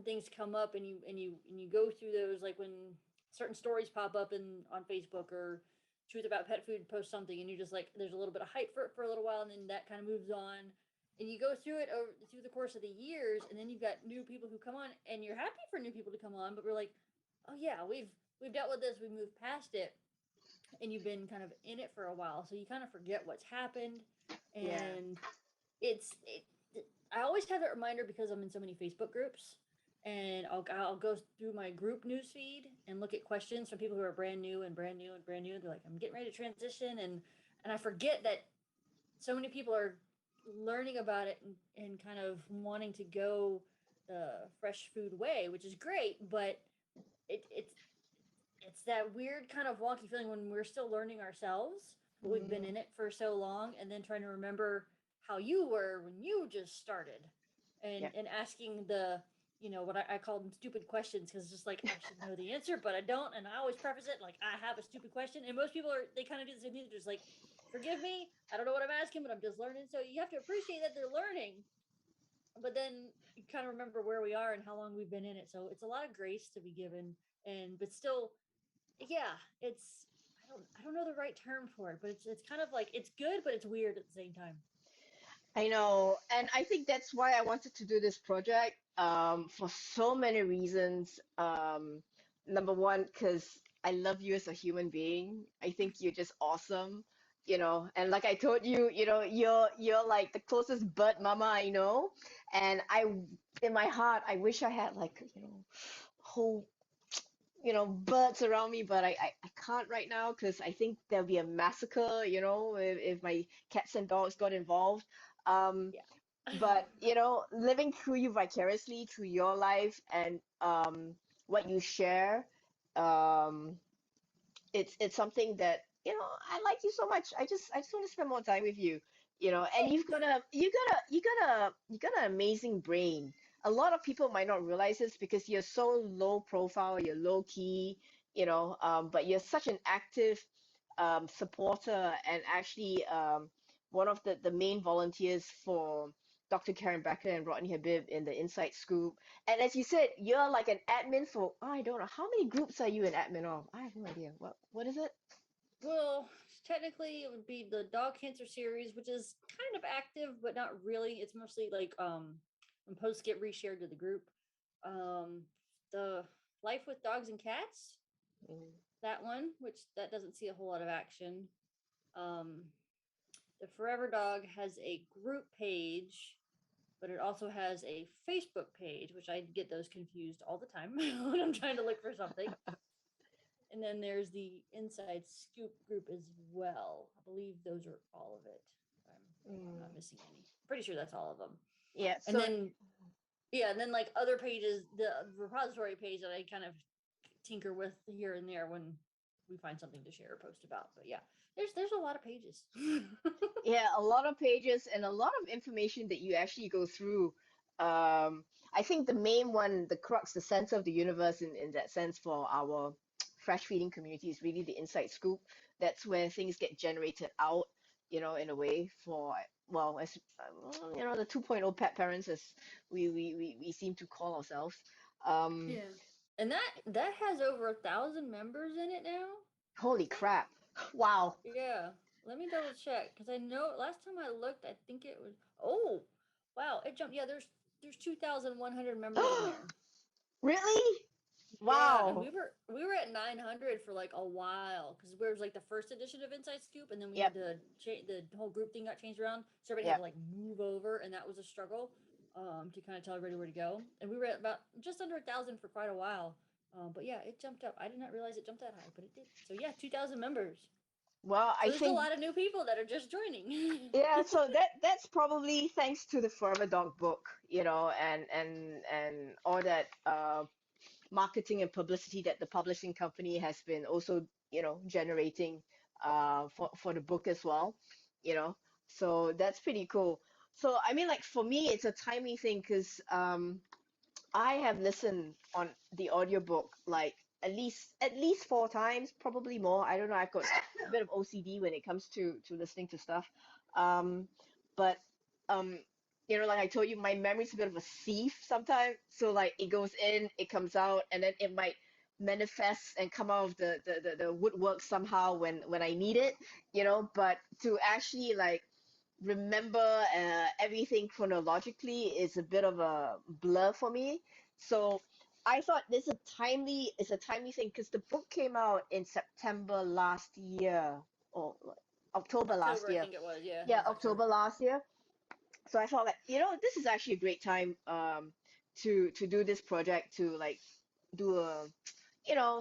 certain things come up and you go through those, like when certain stories pop up on Facebook or Truth About Pet Food post something, and you just like, there's a little bit of hype for it for a little while, and then that kind of moves on, and you go through it through the course of the years, and then you've got new people who come on, and you're happy for new people to come on, but we're like, oh yeah, we've dealt with this, we moved past it, and you've been kind of in it for a while, so you kind of forget what's happened, Yeah. and it I always have that reminder because I'm in so many Facebook groups, and I'll go through my group newsfeed and look at questions from people who are brand new and brand new and brand new. They're like, I'm getting ready to transition, and I forget that so many people are learning about it and kind of wanting to go the fresh food way, which is great, but it's that weird kind of wonky feeling when we're still learning ourselves, but we've been in Mm, it for so long, and then trying to remember how you were when you just started, yeah. and asking the, what I call them stupid questions, because just like I should know the answer, but I don't, and I always preface it like I have a stupid question, and most people they kind of do the same thing. They're just like, forgive me, I don't know what I'm asking, but I'm just learning. So you have to appreciate that they're learning, but then you kind of remember where we are and how long we've been in it. So it's a lot of grace to be given, and but still, yeah, it's, I don't know the right term for it, but it's kind of like it's good, but it's weird at the same time. I know, and I think that's why I wanted to do this project, for so many reasons. Number one, because I love you as a human being. I think you're just awesome, and like I told you, you're like the closest bird mama I know. And in my heart, I wish I had like, whole, birds around me, but I can't right now because I think there'll be a massacre, if my cats and dogs got involved. Um, Yeah. but living through you vicariously through your life and what you share, um, it's something that I like you so much. I just want to spend more time with you. And you got an amazing brain. A lot of people might not realize this because you're so low profile, you're low key, but you're such an active supporter and actually one of the main volunteers for Dr. Karen Becker and Rodney Habib in the Inside Scoop. And as you said, you're like an admin for, oh, I don't know, how many groups are you an admin of? I have no idea. What is it? Well, technically, it would be the dog cancer series, which is kind of active, but not really. It's mostly like when posts get reshared to the group. Um, the Life with Dogs and Cats, Mm. that one, which that doesn't see a whole lot of action. Um, the Forever Dog has a group page, but it also has a Facebook page, which I get those confused all the time when I'm trying to look for something. And then there's the Inside Scoop group as well. I believe those are all of it. I'm not Mm. missing any. Pretty sure that's all of them. Yeah, And so then, yeah, and then like other pages, the repository page that I kind of tinker with here and there when we find something to share or post about. But yeah, there's a lot of pages. yeah, a lot of pages and a lot of information that you actually go through. I think the main one, the crux, the center of the universe in that sense for our fresh feeding community is really the inside scoop. That's where things get generated out, in a way for, well, as the 2.0 pet parents, as we seem to call ourselves. Um, Yeah. And that has over 1,000 members in it now, I Holy think. crap. Wow. Yeah. Let me double check because I know last time I looked, I think it was, oh, wow, it jumped. Yeah, there's 2,100 members in there. Really? Yeah, and Wow. we were at 900 for like a while because it was like the first edition of Inside Scoop, and then we had Yep. to change, the whole group thing got changed around, so everybody had to Yep. like move over, and that was a struggle, to kind of tell everybody where to go. And we were at about just under 1,000 for quite a while, but yeah, it jumped up. I did not realize it jumped that high, but it did. So yeah, 2,000 members. Well, So I there's a think, lot of new people that are just joining. yeah, so that's probably thanks to the Forever Dog book, and all that marketing and publicity that the publishing company has been also, generating for the book as well, you know. So that's pretty cool. So I mean, like for me, it's a timing thing because I have listened on the audiobook like at least 4 times, probably more. I don't know. I've got a bit of OCD when it comes to listening to stuff. Um, but um, like I told you, my memory's a bit of a sieve sometimes. So like it goes in, it comes out, and then it might manifest and come out of the woodwork somehow when I need it, but to actually like remember everything chronologically is a bit of a blur for me. So I thought it's a timely thing because the book came out in September last year or like, October last October, I year. think it was. Yeah, it Yeah, was October. October last year. So I thought like, this is actually a great time to do this project to like do a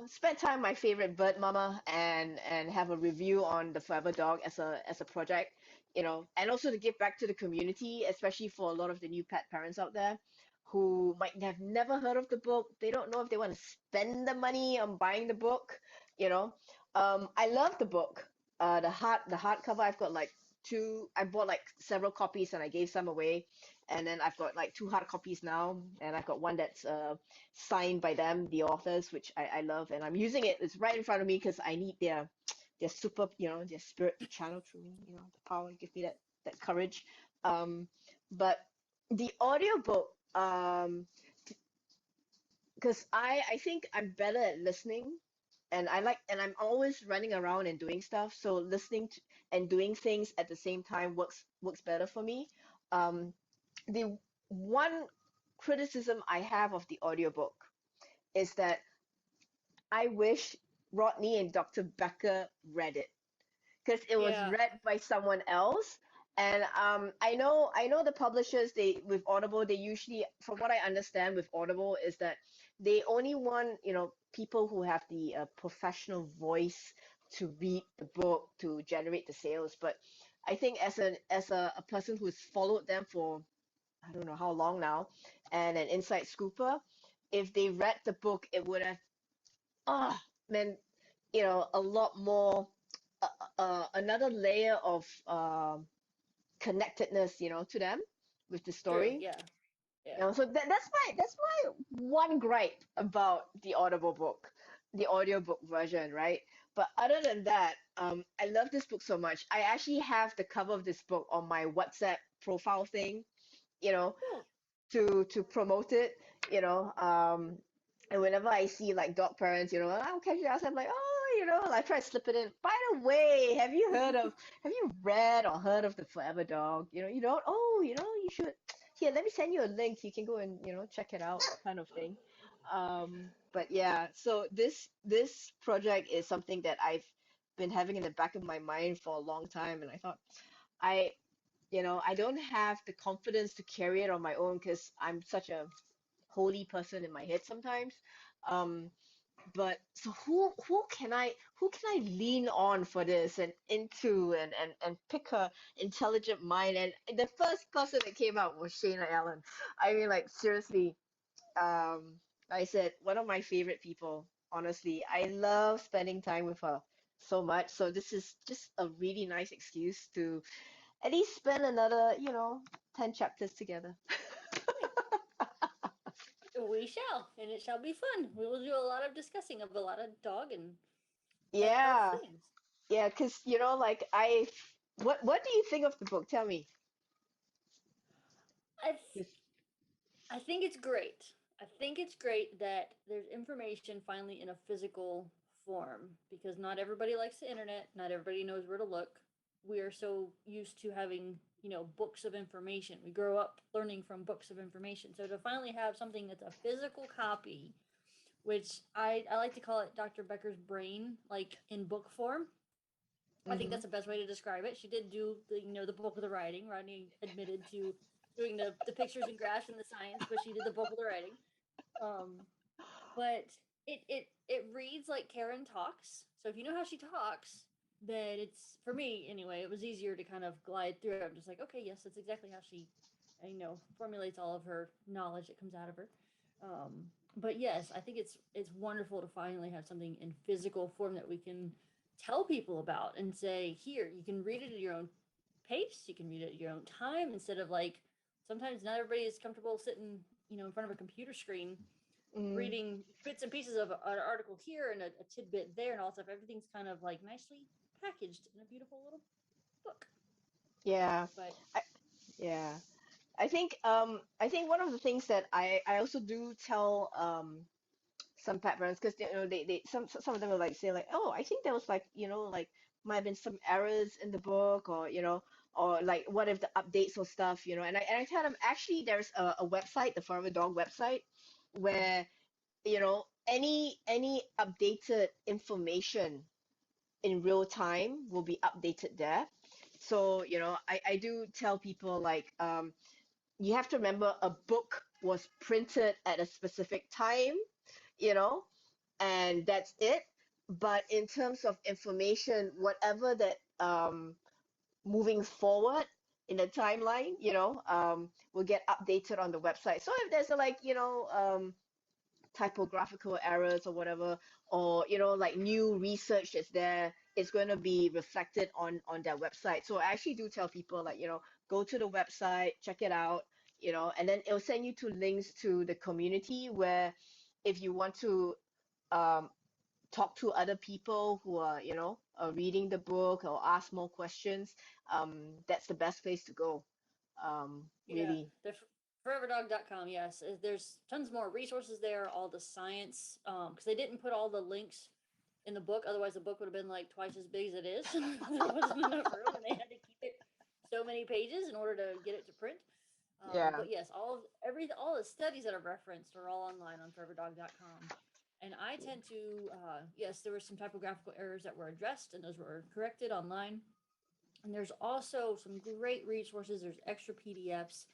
spend time with my favorite bird mama and have a review on the Forever Dog as a project, and also to give back to the community, especially for a lot of the new pet parents out there who might have never heard of the book. They don't know if they want to spend the money on buying the book, you know. I love the book. The hardcover, I've got like two. I bought like several copies and I gave some away, and then I've got like two hard copies now, and I've got one that's signed by them, the authors, which I love, and I'm using it. It's right in front of me because I need their super, their spirit to channel through me, the power to give me that courage. But the audiobook, because I think I'm better at listening, and I'm always running around and doing stuff, so listening to, and doing things at the same time works better for me. Um, the one criticism I have of the audiobook is that I wish Rodney and Dr. Becker read it because it was Yeah. read by someone else. And I know the publishers, they with Audible, they usually, from what I understand with Audible, is that they only want, people who have the professional voice to read the book to generate the sales. But I think as a person who's followed them for I don't know how long now, and an inside scooper, if they read the book, it would have ah meant a lot more, another layer of connectedness, to them with the True. story. Yeah. Yeah. So that's my one gripe about the Audible book, the audiobook version, right? But other than that, I love this book so much. I actually have the cover of this book on my WhatsApp profile thing, you know, Cool. to promote it, and whenever I see like dog parents, I'll catch it outside, I'm like, oh, like try to slip it in. By the way, have you read or heard of the Forever Dog? You don't? Oh, you should. Here, let me send you a link. You can go and, check it out, kind of thing. But yeah, so this project is something that I've been having in the back of my mind for a long time, and I thought I I don't have the confidence to carry it on my own because I'm such a holy person in my head sometimes. Um, but so who can I lean on for this and into and pick her intelligent mind? And the first person that came out was Shana Allan. I mean, like seriously, um, like I said, one of my favorite people. Honestly, I love spending time with her so much. So this is just a really nice excuse to at least spend another, 10 chapters together. We shall, and it shall be fun. We will do a lot of discussing of a lot of dog and pet health Yeah, things. yeah, because like what do you think of the book? Tell me. I th- 'Cause- I think it's great. I think it's great that there's information finally in a physical form because not everybody likes the internet. Not everybody knows where to look. We are so used to having, books of information. We grow up learning from books of information. So to finally have something that's a physical copy, which I like to call it Dr. Becker's brain, like in book form. I think Mhm. that's the best way to describe it. She did do the bulk of the writing. Rodney admitted to doing the pictures and graphs and the science, but she did the bulk of the writing. Um, but it reads like Karen talks. So if you know how she talks, then it's for me anyway. It was easier to kind of glide through it. I'm just like, okay, yes, that's exactly how she, formulates all of her knowledge that comes out of her. Um, but yes, I think it's wonderful to finally have something in physical form that we can tell people about and say, here, you can read it at your own pace. You can read it at your own time instead of like sometimes not everybody is comfortable sitting, in front of a computer screen Mm. reading bits and pieces of an article here and a tidbit there and all stuff. Everything's kind of like nicely packaged in a beautiful little book. Yeah. But I, yeah. I think one of the things that I also do tell some pet parents, because they some of them will like say like, oh, I think there was like, like might have been some errors in the book, or or like what if the updates or stuff, and I tell them, actually there's a website, the Forever Dog website, where any updated information in real time will be updated there. So I do tell people like, you have to remember a book was printed at a specific time, you know, and that's it. But in terms of information, whatever that moving forward in the timeline, will get updated on the website. So if there's a, like, typographical errors or whatever, or like new research that's there, it's going to be reflected on their website. So I actually do tell people like, go to the website, check it out, and then it'll send you to links to the community, where if you want to um, talk to other people who are, reading the book, or ask more questions, that's the best place to go. Yeah, Really. the foreverdog.com. Yes, there's tons more resources there. All the science, because they didn't put all the links in the book. Otherwise, the book would have been like twice as big as it is. There wasn't enough room, and they had to keep it so many pages in order to get it to print. Yeah. But yes, all the studies that are referenced are all online on foreverdog.com. And I tend to, yes, there were some typographical errors that were addressed, and those were corrected online. And there's also some great resources. There's extra PDFs,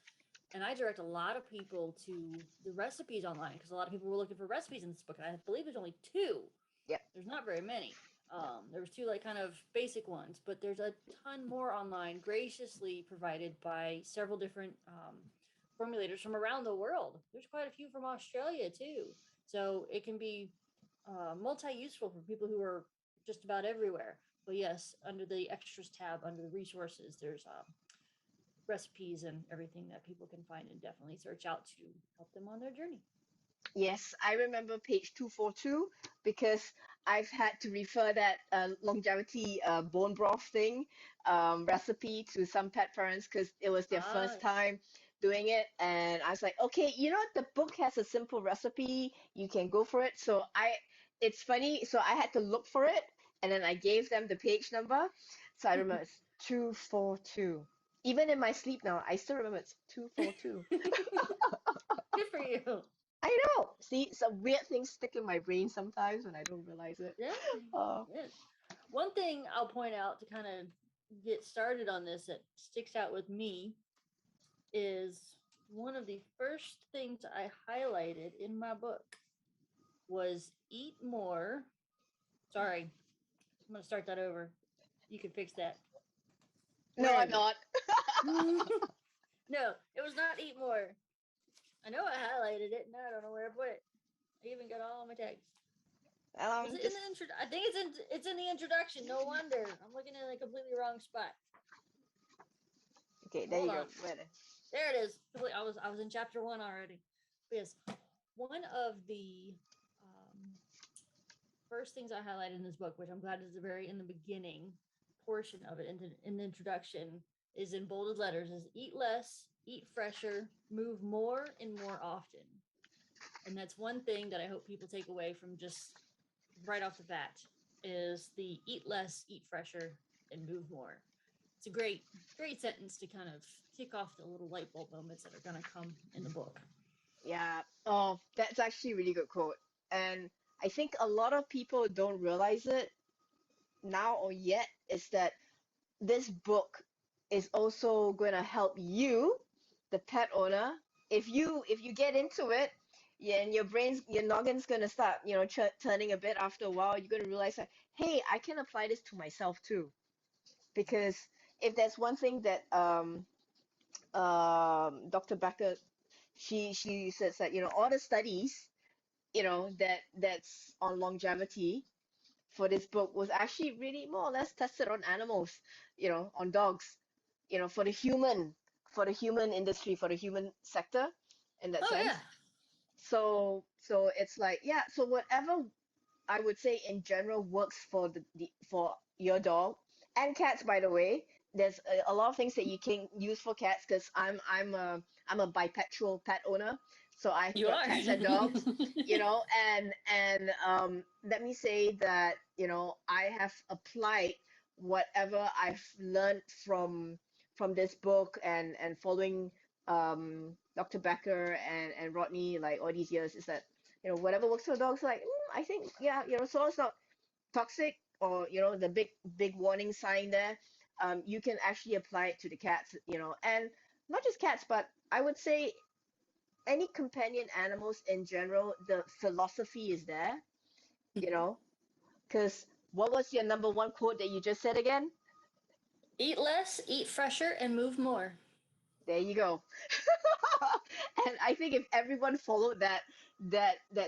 and I direct a lot of people to the recipes online, because a lot of people were looking for recipes in this book. And I believe there's only two. Yep. There's not very many. No. There was two like kind of basic ones, but there's a ton more online, graciously provided by several different formulators from around the world. There's quite a few from Australia too, so it can be multi-useful for people who are just about everywhere. But yes, under the extras tab, under the resources, there's recipes and everything that people can find and definitely search out to help them on their journey. Yes, I remember page 242, because I've had to refer that longevity bone broth thing recipe to some pet parents, because it was their Ah, first time doing it. And I was like, okay, the book has a simple recipe. You can go for it. It's funny. So I had to look for it, and then I gave them the page number. So I remember it's 242. Even in my sleep now, I still remember it's 242. good for you. I know. See, some weird things stick in my brain sometimes when I don't realize it. Yeah, Uh, yeah. One thing I'll point out to kind of get started on this that sticks out with me is one of the first things I highlighted in my book was eat more. Sorry, I'm going to start that over. You can fix that. no, Where I'm is it? not. No, it was not eat more. I know I highlighted it. Now I don't know where I put it. I even got all my text. Was it in Just the intro? I think it's in the introduction. No wonder I'm looking in a completely wrong spot. okay. There Hold you on. go. Where There it is. I was in chapter 1 already. Yes, one of the first things I highlighted in this book, which I'm glad is the very in the beginning portion of it, in the introduction, is in bolded letters: is eat less, eat fresher, move more and more often. And that's one thing that I hope people take away from just right off the bat, is the eat less, eat fresher, and move more. It's a great sentence to kind of kick off the little light bulb moments that are going to come in the book. Yeah. Oh, that's actually a really good quote. And I think a lot of people don't realize it now or yet, is that this book is also going to help you, the pet owner. If you get into it, yeah, and your noggin's going to start, turning a bit after a while. You're going to realize that, hey, I can apply this to myself too. Because if there's one thing that Dr. Becker, she says that, all the studies, that's on longevity for this book was actually really more or less tested on animals, on dogs, for the human industry, for the human sector, in that Oh sense. yeah. So it's like, yeah, so whatever I would say in general works for for your dog and cats, by the way, there's a lot of things that you can use for cats because I'm a bipedal pet owner, so I've You got are. cats and dogs, and let me say that, I have applied whatever I've learned from this book and following Dr. Becker and Rodney like all these years is that, whatever works for dogs, like I think, yeah, so long as it's not toxic or the big warning sign there, you can actually apply it to the cats, and not just cats, but I would say any companion animals in general. The philosophy is there, you know because what was your number one quote that you just said again? Eat less, eat fresher, and move more. There you go. And I think if everyone followed that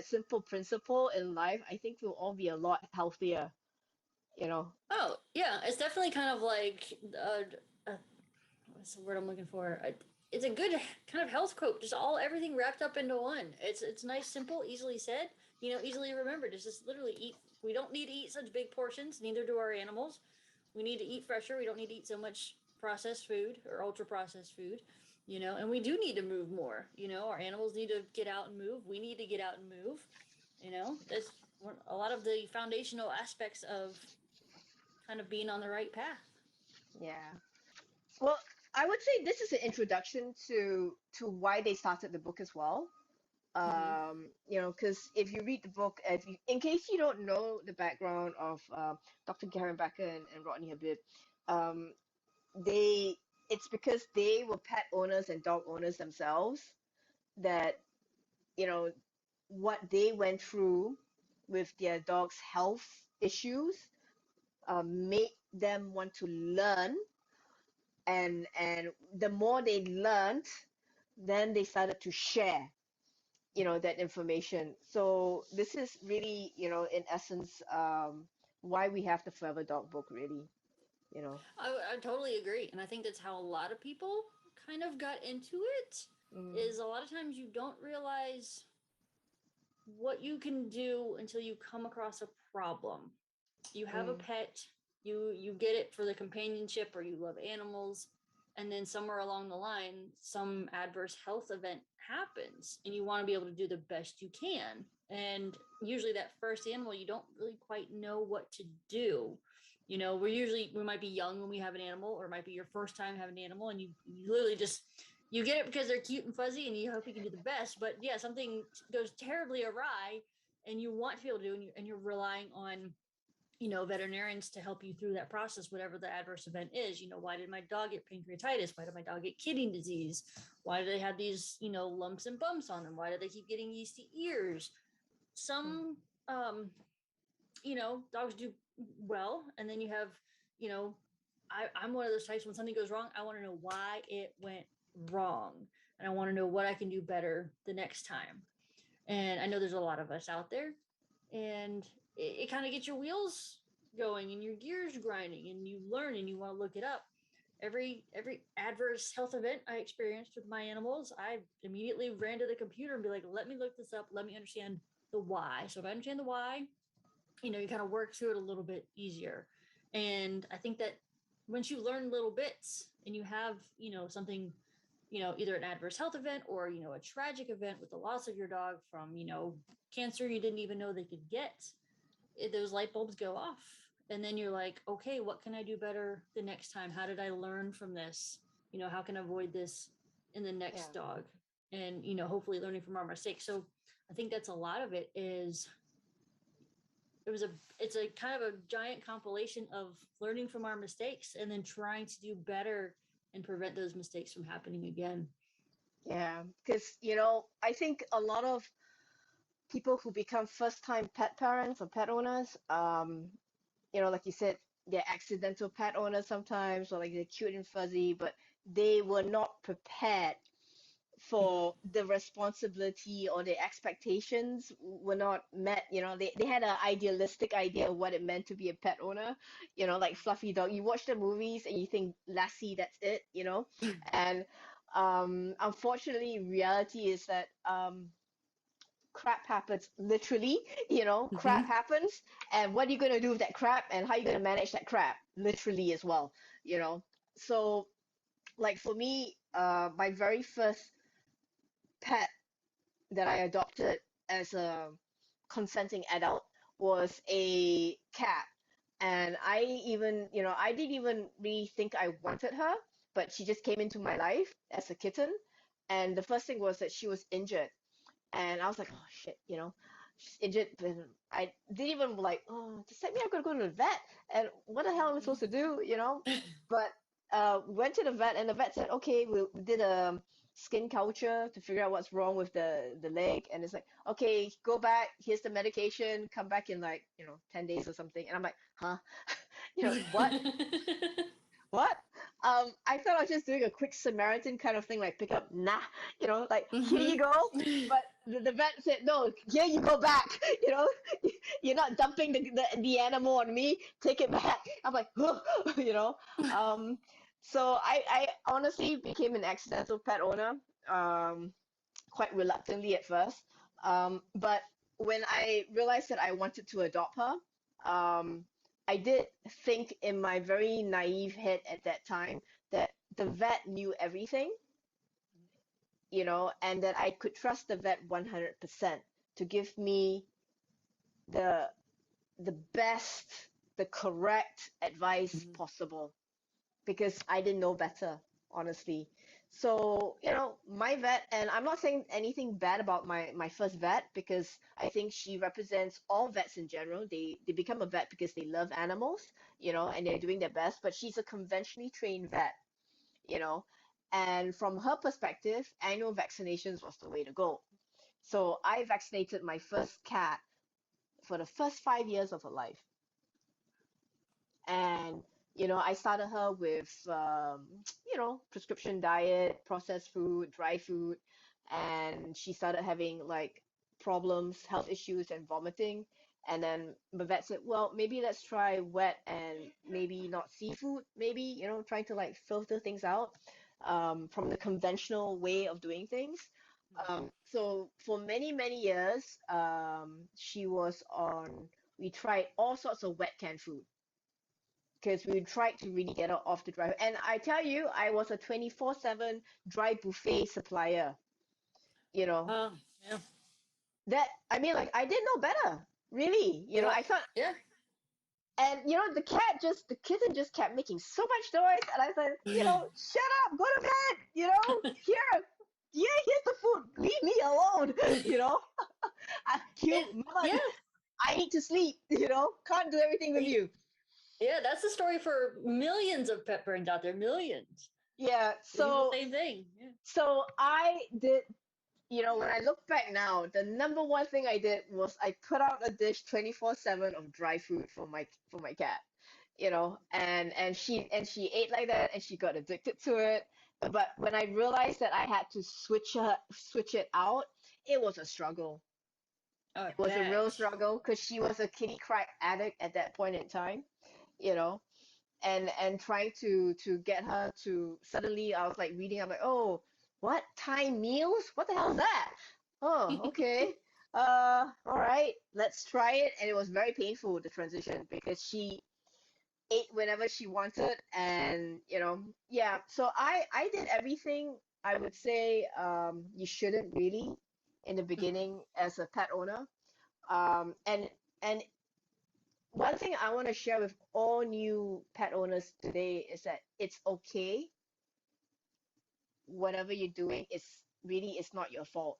simple principle in life, I think we'll all be a lot healthier, you know Oh, yeah, it's definitely kind of like what's the word I'm looking for? It's a good kind of health quote, just all everything wrapped up into one. It's nice, simple, easily said, easily remembered. It's just literally eat. We don't need to eat such big portions. Neither do our animals. We need to eat fresher. We don't need to eat so much processed food or ultra processed food. And we do need to move more. Our animals need to get out and move. We need to get out and move. That's a lot of the foundational aspects of kind of being on the right path. yeah. Well, I would say this is an introduction to why they started the book as well. Mm-hmm. Because if you read the book, in case you don't know the background of Dr. Karen Becker and Rodney Habib, um, they it's because they were pet owners and dog owners themselves that, you know what they went through with their dog's health issues made them want to learn, and the more they learned, then they started to share, that information. So this is really, in essence, why we have the Forever Dog book, really, you know. I totally agree. And I think that's how a lot of people kind of got into it, Mm, is a lot of times you don't realize what you can do until you come across a problem. You have a mm, pet, you get it for the companionship or you love animals, and then somewhere along the line some adverse health event happens and you want to be able to do the best you can. And usually that first animal you don't really quite know what to do. We might be young when we have an animal, or it might be your first time having an animal, and you literally just you get it because they're cute and fuzzy and you hope you can do the best. But yeah, something goes terribly awry and you want to be able to do, and you're relying on veterinarians to help you through that process, whatever the adverse event is. Why did my dog get pancreatitis? Why did my dog get kidney disease? Why do they have these, lumps and bumps on them? Why do they keep getting yeasty ears? mm. Some, dogs do well. And then you have, you know, I'm one of those types when something goes wrong, I want to know why it went wrong. And I want to know what I can do better the next time. And I know there's a lot of us out there, and it kind of gets your wheels going and your gears grinding, and you learn and you want to look it up. Every adverse health event I experienced with my animals, I immediately ran to the computer and be like, let me look this up, let me understand the why. So if I understand the why, you kind of work through it a little bit easier. And I think that once you learn little bits and you have, something, either an adverse health event or, a tragic event with the loss of your dog from, cancer you didn't even know they could get, those light bulbs go off. And then you're like, okay, what can I do better the next time? How did I learn from this? How can I avoid this in the Yeah. next dog? And, hopefully learning from our mistakes. So I think that's a lot of it. Is it was a it's a kind of a giant compilation of learning from our mistakes and then trying to do better and prevent those mistakes from happening again. Yeah, because I think a lot of people who become first-time pet parents or pet owners, like you said, they're accidental pet owners sometimes, or like they're cute and fuzzy, but they were not prepared Mm-hmm. for the responsibility, or the expectations were not met. They had an idealistic idea of what it meant to be a pet owner, like fluffy dog. You watch the movies and you think Lassie, that's it, and unfortunately reality is that crap happens, literally. Mm-hmm. Crap happens, and what are you going to do with that crap, and how are you going to manage that crap, literally, as well, you know So like for me, my very first pet that I adopted as a consenting adult was a cat. And I even, I didn't even really think I wanted her, but she just came into my life as a kitten. And the first thing was that she was injured. And I was like, oh shit, she's injured. And I didn't even like, oh, does that mean I'm gonna go to the vet? And what the hell am I supposed to do? But we went to the vet, and the vet said, okay, we did a skin culture to figure out what's wrong with the leg. And it's like, okay, go back, here's the medication, come back in like, 10 days or something. And I'm like, huh? What? What? I thought I was just doing a quick Samaritan kind of thing, like pick up, nah, like here you go. But the vet said, no, here you go back. You're not dumping the animal on me. Take it back. I'm like, you know. So I honestly became an accidental pet owner, quite reluctantly at first. But when I realized that I wanted to adopt her, I did think in my very naive head at that time that the vet knew everything, and that I could trust the vet 100% to give me the the best, the correct advice possible, because I didn't know better, honestly. So, my vet, and I'm not saying anything bad about my first vet, because I think she represents all vets in general. They become a vet because they love animals, and they're doing their best, but she's a conventionally trained vet, you know. And from her perspective, annual vaccinations was the way to go. So I vaccinated my first cat for the first 5 years of her life. And I started her with prescription diet, processed food, dry food, and she started having like problems, health issues, and vomiting. And then the vet said, well, maybe let's try wet and maybe not seafood, maybe, trying to like filter things out from the conventional way of doing things. So for many, many years, she was on, we tried all sorts of wet canned food, because we tried to really get her off the dry. And I tell you, I was a 24/7 dry buffet supplier. You know Yeah. that I mean, like I didn't know better, really. Yeah. I thought, Yeah. and the kitten just kept making so much noise, and I said, shut up, go to bed. Here, yeah, here's the food. Leave me alone. Mama, Yeah. I need to sleep. Can't do everything with you. Yeah, that's the story for millions of pet parents out there. Millions. Yeah, They do the so same thing. Yeah. so I did. When I look back now, the number one thing I did was I put out a dish 24/7 of dry food for my cat. And she ate like that, and she got addicted to it. But when I realized that I had to switch it out, it was a struggle. Oh, I It was a bet. real struggle, because she was a kitty crack addict at that point in time. You know, and trying to get her to, suddenly I was like reading, I'm like, oh, what, Thai meals, what the hell is that? Oh, okay. All right, let's try it. And it was very painful, the transition, because she ate whenever she wanted. And yeah, so I did everything I would say you shouldn't really in the beginning as a pet owner. And one thing I want to share with all new pet owners today is that it's okay. Whatever you're doing is really, it's not your fault,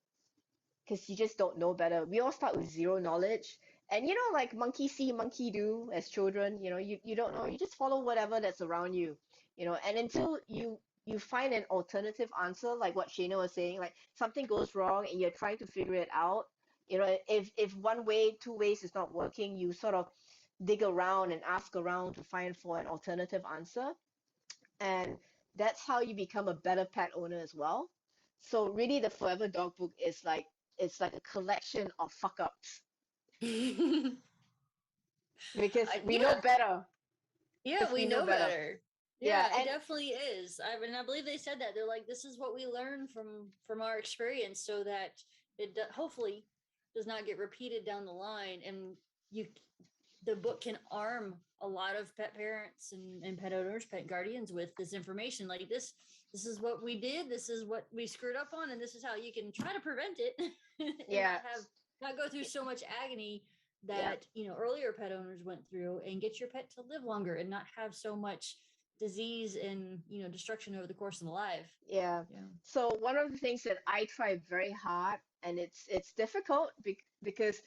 because you just don't know better. We all start with zero knowledge. And like monkey see, monkey do as children, you don't know. You just follow whatever that's around you, and until you find an alternative answer, like what Shana was saying, like something goes wrong and you're trying to figure it out. If one way, two ways is not working, you sort of dig around and ask around to find for an alternative answer. And that's how you become a better pet owner as well. So really, the Forever Dog book is like, it's like a collection of fuck ups, because we know Yeah. better. Yeah, Because we we know know better. better. Yeah, Yeah, it and definitely is. I believe they said that. They're like, this is what we learn from our experience, so that hopefully does not get repeated down the line. And you the book can arm a lot of pet parents and pet owners, pet guardians with this information. Like this is what we did, this is what we screwed up on, and this is how you can try to prevent it and Yeah. not go through so much agony Yeah. that earlier pet owners went through, and get your pet to live longer and not have so much disease and destruction over the course of the life. Yeah. Yeah. So one of the things that I try very hard, and it's difficult because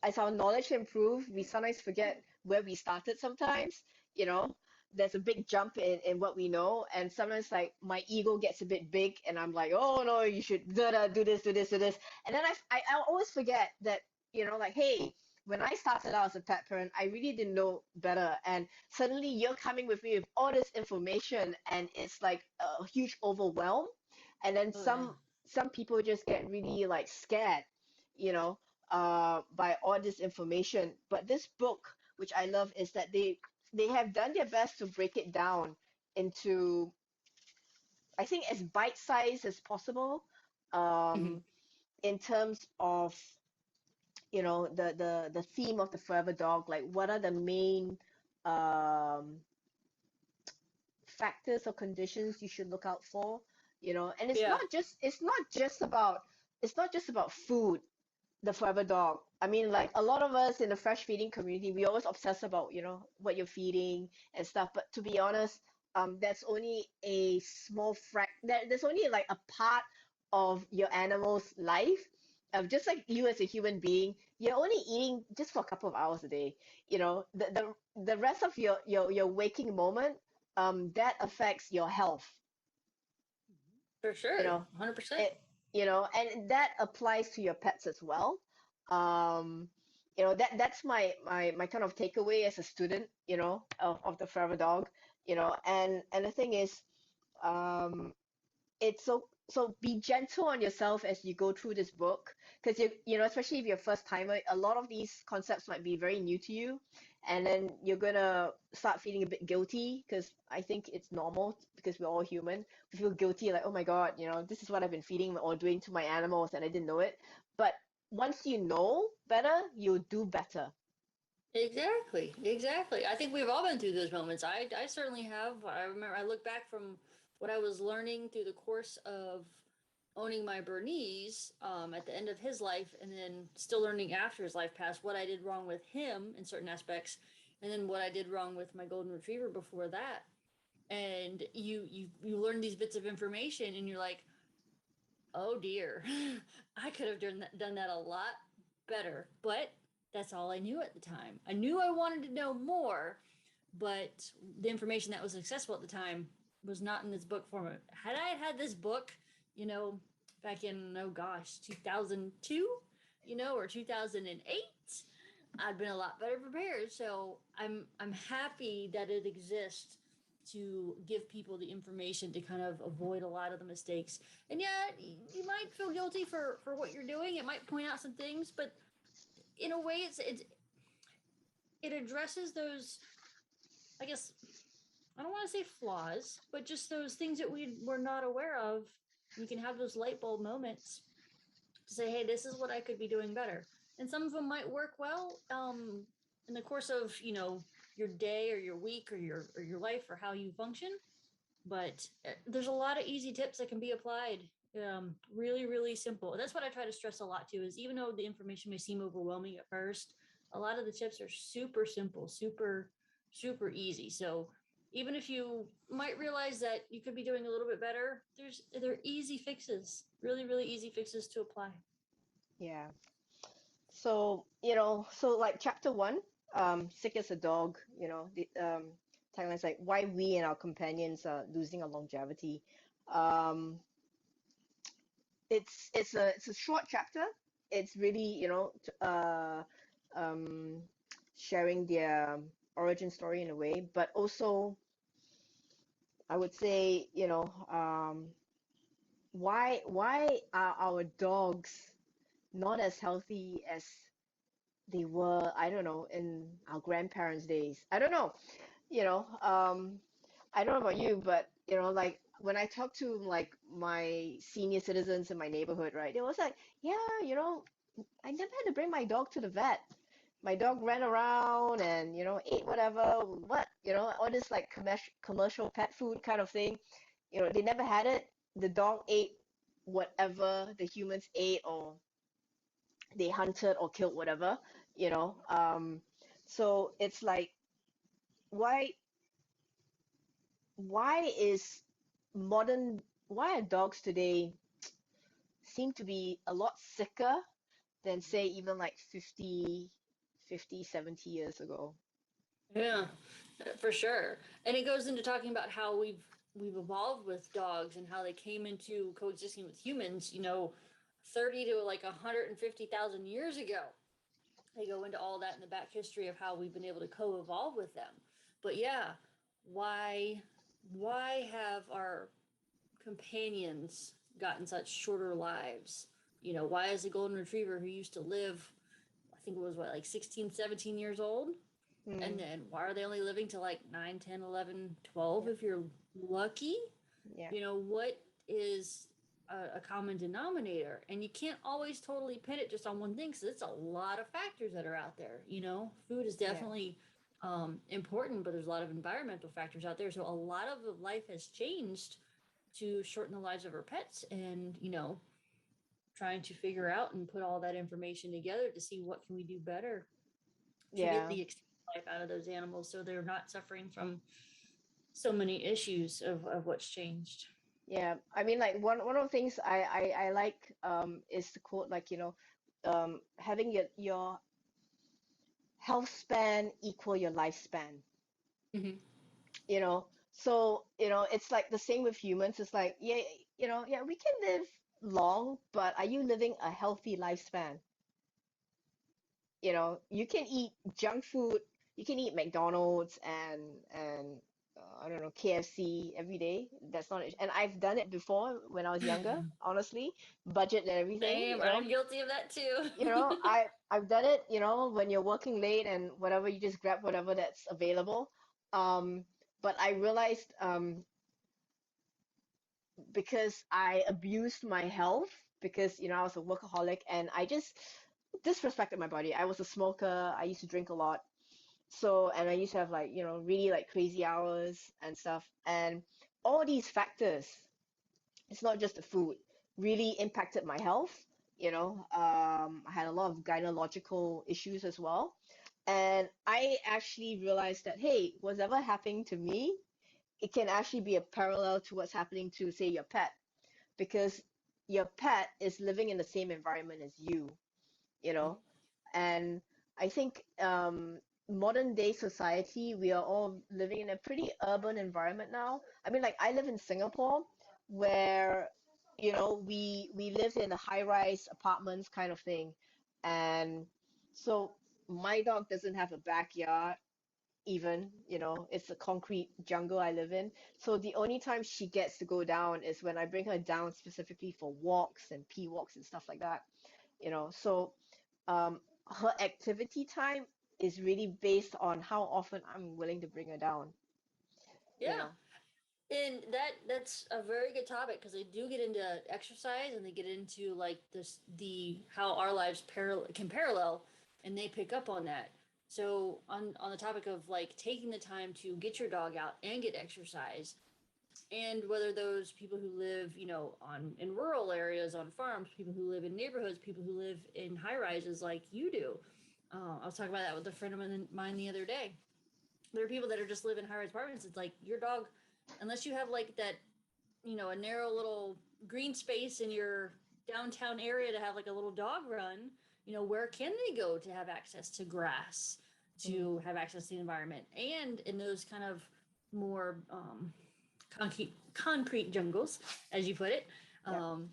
as our knowledge improves, we sometimes forget where we started sometimes, you know. There's a big jump in what we know, and sometimes like my ego gets a bit big, and I'm like, oh no, you should do this, do this, do this, and then I always forget that, like, hey, when I started out as a pet parent, I really didn't know better. And suddenly you're coming with me with all this information, and it's like a huge overwhelm. And then Oh yeah. some people just get really like scared, you know, by all this information. But this book, which I love, is that they have done their best to break it down into, I think, as bite-sized as possible, Mhm. um, in terms of the theme of the forever dog, like what are the main um factors or conditions you should look out for, and it's Yeah. not just about food. The forever dog, I mean, like a lot of us in the fresh feeding community, we always obsess about what you're feeding and stuff, but to be honest, that's only a small there's only like a part of your animal's life. Just like you as a human being, you're only eating just for a couple of hours a day. The rest of your waking moment, that affects your health. For you sure. know 100%. it and that applies to your pets as well. That's my kind of takeaway as a student, of the forever dog. And the thing is, um it's so be gentle on yourself as you go through this book, because especially if you're a first timer, a lot of these concepts might be very new to you, and then you're gonna start feeling a bit guilty, because I think it's normal, because we're all human. We feel guilty, like, oh my God, this is what I've been feeding or doing to my animals, and I didn't know it. But once you know better, you'll do better. Exactly, exactly. I think we've all been through those moments. I certainly have. I remember I look back from what I was learning through the course of owning my Bernese at the end of his life, and then still learning after his life passed what I did wrong with him in certain aspects, and then what I did wrong with my golden retriever before that. And you learn these bits of information, and you're like, oh dear, I could have done that a lot better. But that's all I knew at the time. I knew I wanted to know more, but the information that was accessible at the time was not in this book format. Had I had this book, back in, oh gosh, 2002, or 2008, I'd been a lot better prepared. So I'm happy that it exists to give people the information to kind of avoid a lot of the mistakes. And yeah, you might feel guilty for what you're doing. It might point out some things, but in a way, it addresses those, I guess, I don't want to say flaws, but just those things that we were not aware of. You can have those light bulb moments to say, hey, this is what I could be doing better. And some of them might work well in the course of, your day or your week or your life or how you function. But there's a lot of easy tips that can be applied. Really, really simple. That's what I try to stress a lot too, is even though the information may seem overwhelming at first, a lot of the tips are super simple, super, super easy. So even if you might realize that you could be doing a little bit better, there are easy fixes, really, really easy fixes to apply. Yeah. So like chapter one, sick as a dog, the tagline's like why we and our companions are losing our longevity. Um, it's a short chapter. It's really, um, sharing their origin story in a way, but also I would say, why are our dogs not as healthy as they were, I don't know, in our grandparents' days. I don't know, you know, um, I don't know about you, but like when I talk to like my senior citizens in my neighborhood, right? They was like, yeah, I never had to bring my dog to the vet. my dog ran around and, ate whatever, all this like commercial pet food kind of thing. They never had it. The dog ate whatever the humans ate, or they hunted or killed whatever, you know. So it's like, why why is why are dogs today seem to be a lot sicker than say even like 70 years ago? Yeah, for sure. And it goes into talking about how we've evolved with dogs and how they came into coexisting with humans, 30 to like 150,000 years ago. They go into all that in the back history of how we've been able to co-evolve with them. But yeah, why have our companions gotten such shorter lives? Why is a golden retriever who used to live, I think it was what, like 16, 17 years old, and Hmm. then why are they only living to like 9, 10, 11, 12 Yeah. if you're lucky? Yeah. What is a common denominator? And you can't always totally pin it just on one thing because it's a lot of factors that are out there. Food is Yeah. definitely important, but there's a lot of environmental factors out there. So a lot of life has changed to shorten the lives of our pets, and trying to figure out and put all that information together to see what can we do better to get Yeah. the extended life out of those animals so they're not suffering from so many issues of what's changed. Yeah. I mean, like one of the things I like is the quote, like, having your health span equal your lifespan. Hmm. you know so it's like the same with humans. It's like, yeah, yeah, we can live long, but are you living a healthy lifespan? You can eat junk food, you can eat McDonald's and I don't know, KFC every day. That's not, and I've done it before when I was younger, honestly, budget and everything. Same. I'm guilty of that too. I've done it, when you're working late and whatever, you just grab whatever that's available. Um, but I realized, because I abused my health, because I was a workaholic and I just disrespected my body. I was a smoker. I used to drink a lot. So, and I used to have, like, really like crazy hours and stuff. And all these factors, it's not just the food, really impacted my health. I had a lot of gynecological issues as well. And I actually realized that, hey, whatever happening to me, it can actually be a parallel to what's happening to, say, your pet, because your pet is living in the same environment as you. And I think, modern day society, we are all living in a pretty urban environment now. I mean, like, I live in Singapore, where we live in a high-rise apartments kind of thing. And so my dog doesn't have a backyard even. It's a concrete jungle I live in. So the only time she gets to go down is when I bring her down specifically for walks and pee walks and stuff like that. So, um, her activity time is really based on how often I'm willing to bring her down, you Yeah. know. And that's a very good topic because they do get into exercise and they get into like this the how our lives can parallel, and they pick up on that. So on the topic of like taking the time to get your dog out and get exercise, and whether those people who live, on in rural areas on farms, people who live in neighborhoods, people who live in high rises like you do. I was talking about that with a friend of mine the other day. There are people that are just live in high rise apartments. It's like your dog, unless you have like that, a narrow little green space in your downtown area to have like a little dog run, where can they go to have access to grass, Mm. to have access to the environment? And in those kind of more concrete jungles, as you put it, Yeah. um,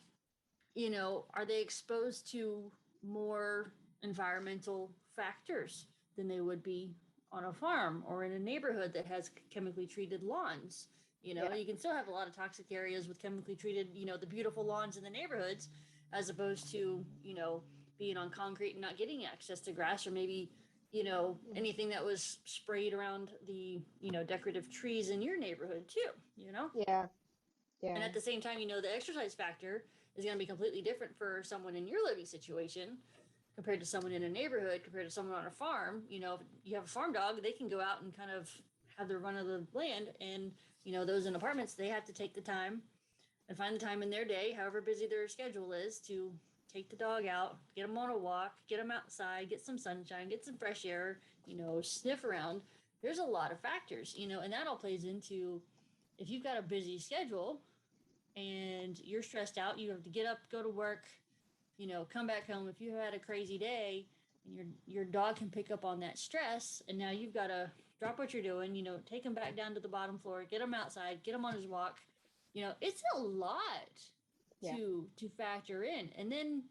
are they exposed to more environmental factors than they would be on a farm or in a neighborhood that has chemically treated lawns? Yeah. You can still have a lot of toxic areas with chemically treated, the beautiful lawns in the neighborhoods, as opposed to, being on concrete and not getting access to grass, or maybe, Mm. anything that was sprayed around the, decorative trees in your neighborhood too. Yeah. And Yeah. at the same time, the exercise factor is going to be completely different for someone in your living situation compared to someone in a neighborhood, compared to someone on a farm. If you have a farm dog, they can go out and kind of have the run of the land. And, those in apartments, they have to take the time and find the time in their day, however busy their schedule is, to take the dog out, get them on a walk, get them outside, get some sunshine, get some fresh air, sniff around. There's a lot of factors, and that all plays into if you've got a busy schedule and you're stressed out, you have to get up, go to work, come back home. If you had a crazy day and your dog can pick up on that stress, and now you've got to drop what you're doing, take him back down to the bottom floor, get him outside, get him on his walk. It's a lot to factor in. And then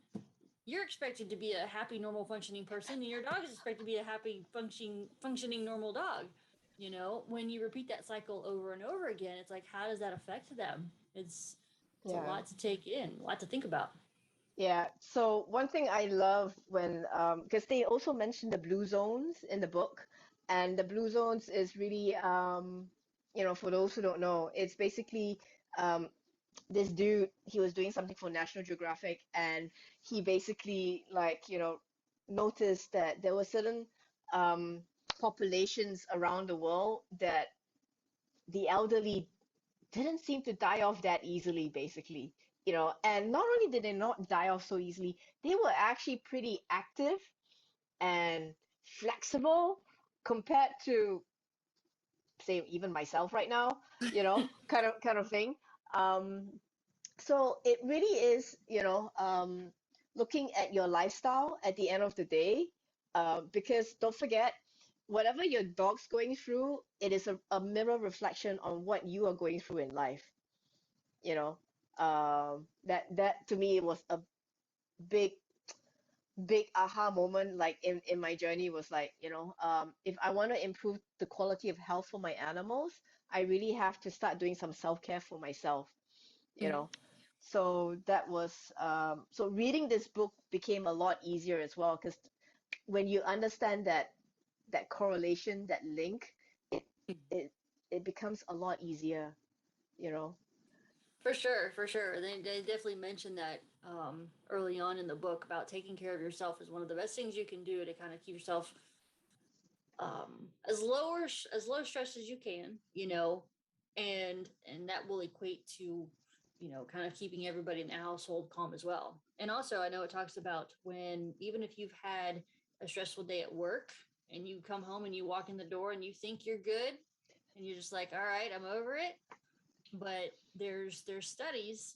you're expected to be a happy, normal, functioning person, and your dog is expected to be a happy, functioning, normal dog. When you repeat that cycle over and over again, it's like, how does that affect them? It's a lot to take in, a lot to think about. Yeah. So one thing I love when, because they also mention the blue zones in the book, and the blue zones is really, for those who don't know, it's basically um, this dude, he was doing something for National Geographic, and he basically, like, noticed that there were certain um, populations around the world that the elderly didn't seem to die off that easily, basically. And not only did they not die off so easily, they were actually pretty active and flexible compared to, say, even myself right now, kind of thing. Um, so it really is, looking at your lifestyle at the end of the day, because don't forget, whatever your dog's going through, it is a mirror reflection on what you are going through in life. You know, that to me was a big, big aha moment. Like in my journey was like, if I want to improve the quality of health for my animals, I really have to start doing some self-care for myself. you Mm. know so that was so reading this book became a lot easier as well, because when you understand that correlation, that link, it it it becomes a lot easier you know For sure, for sure. They definitely mentioned that early on in the book about taking care of yourself is one of the best things you can do to kind of keep yourself as low stress as you can, and that will equate to, kind of keeping everybody in the household calm as well. And also, I know it talks about when even if you've had a stressful day at work and you come home and you walk in the door and you think you're good and you're just like, all right, I'm over it. But there's studies.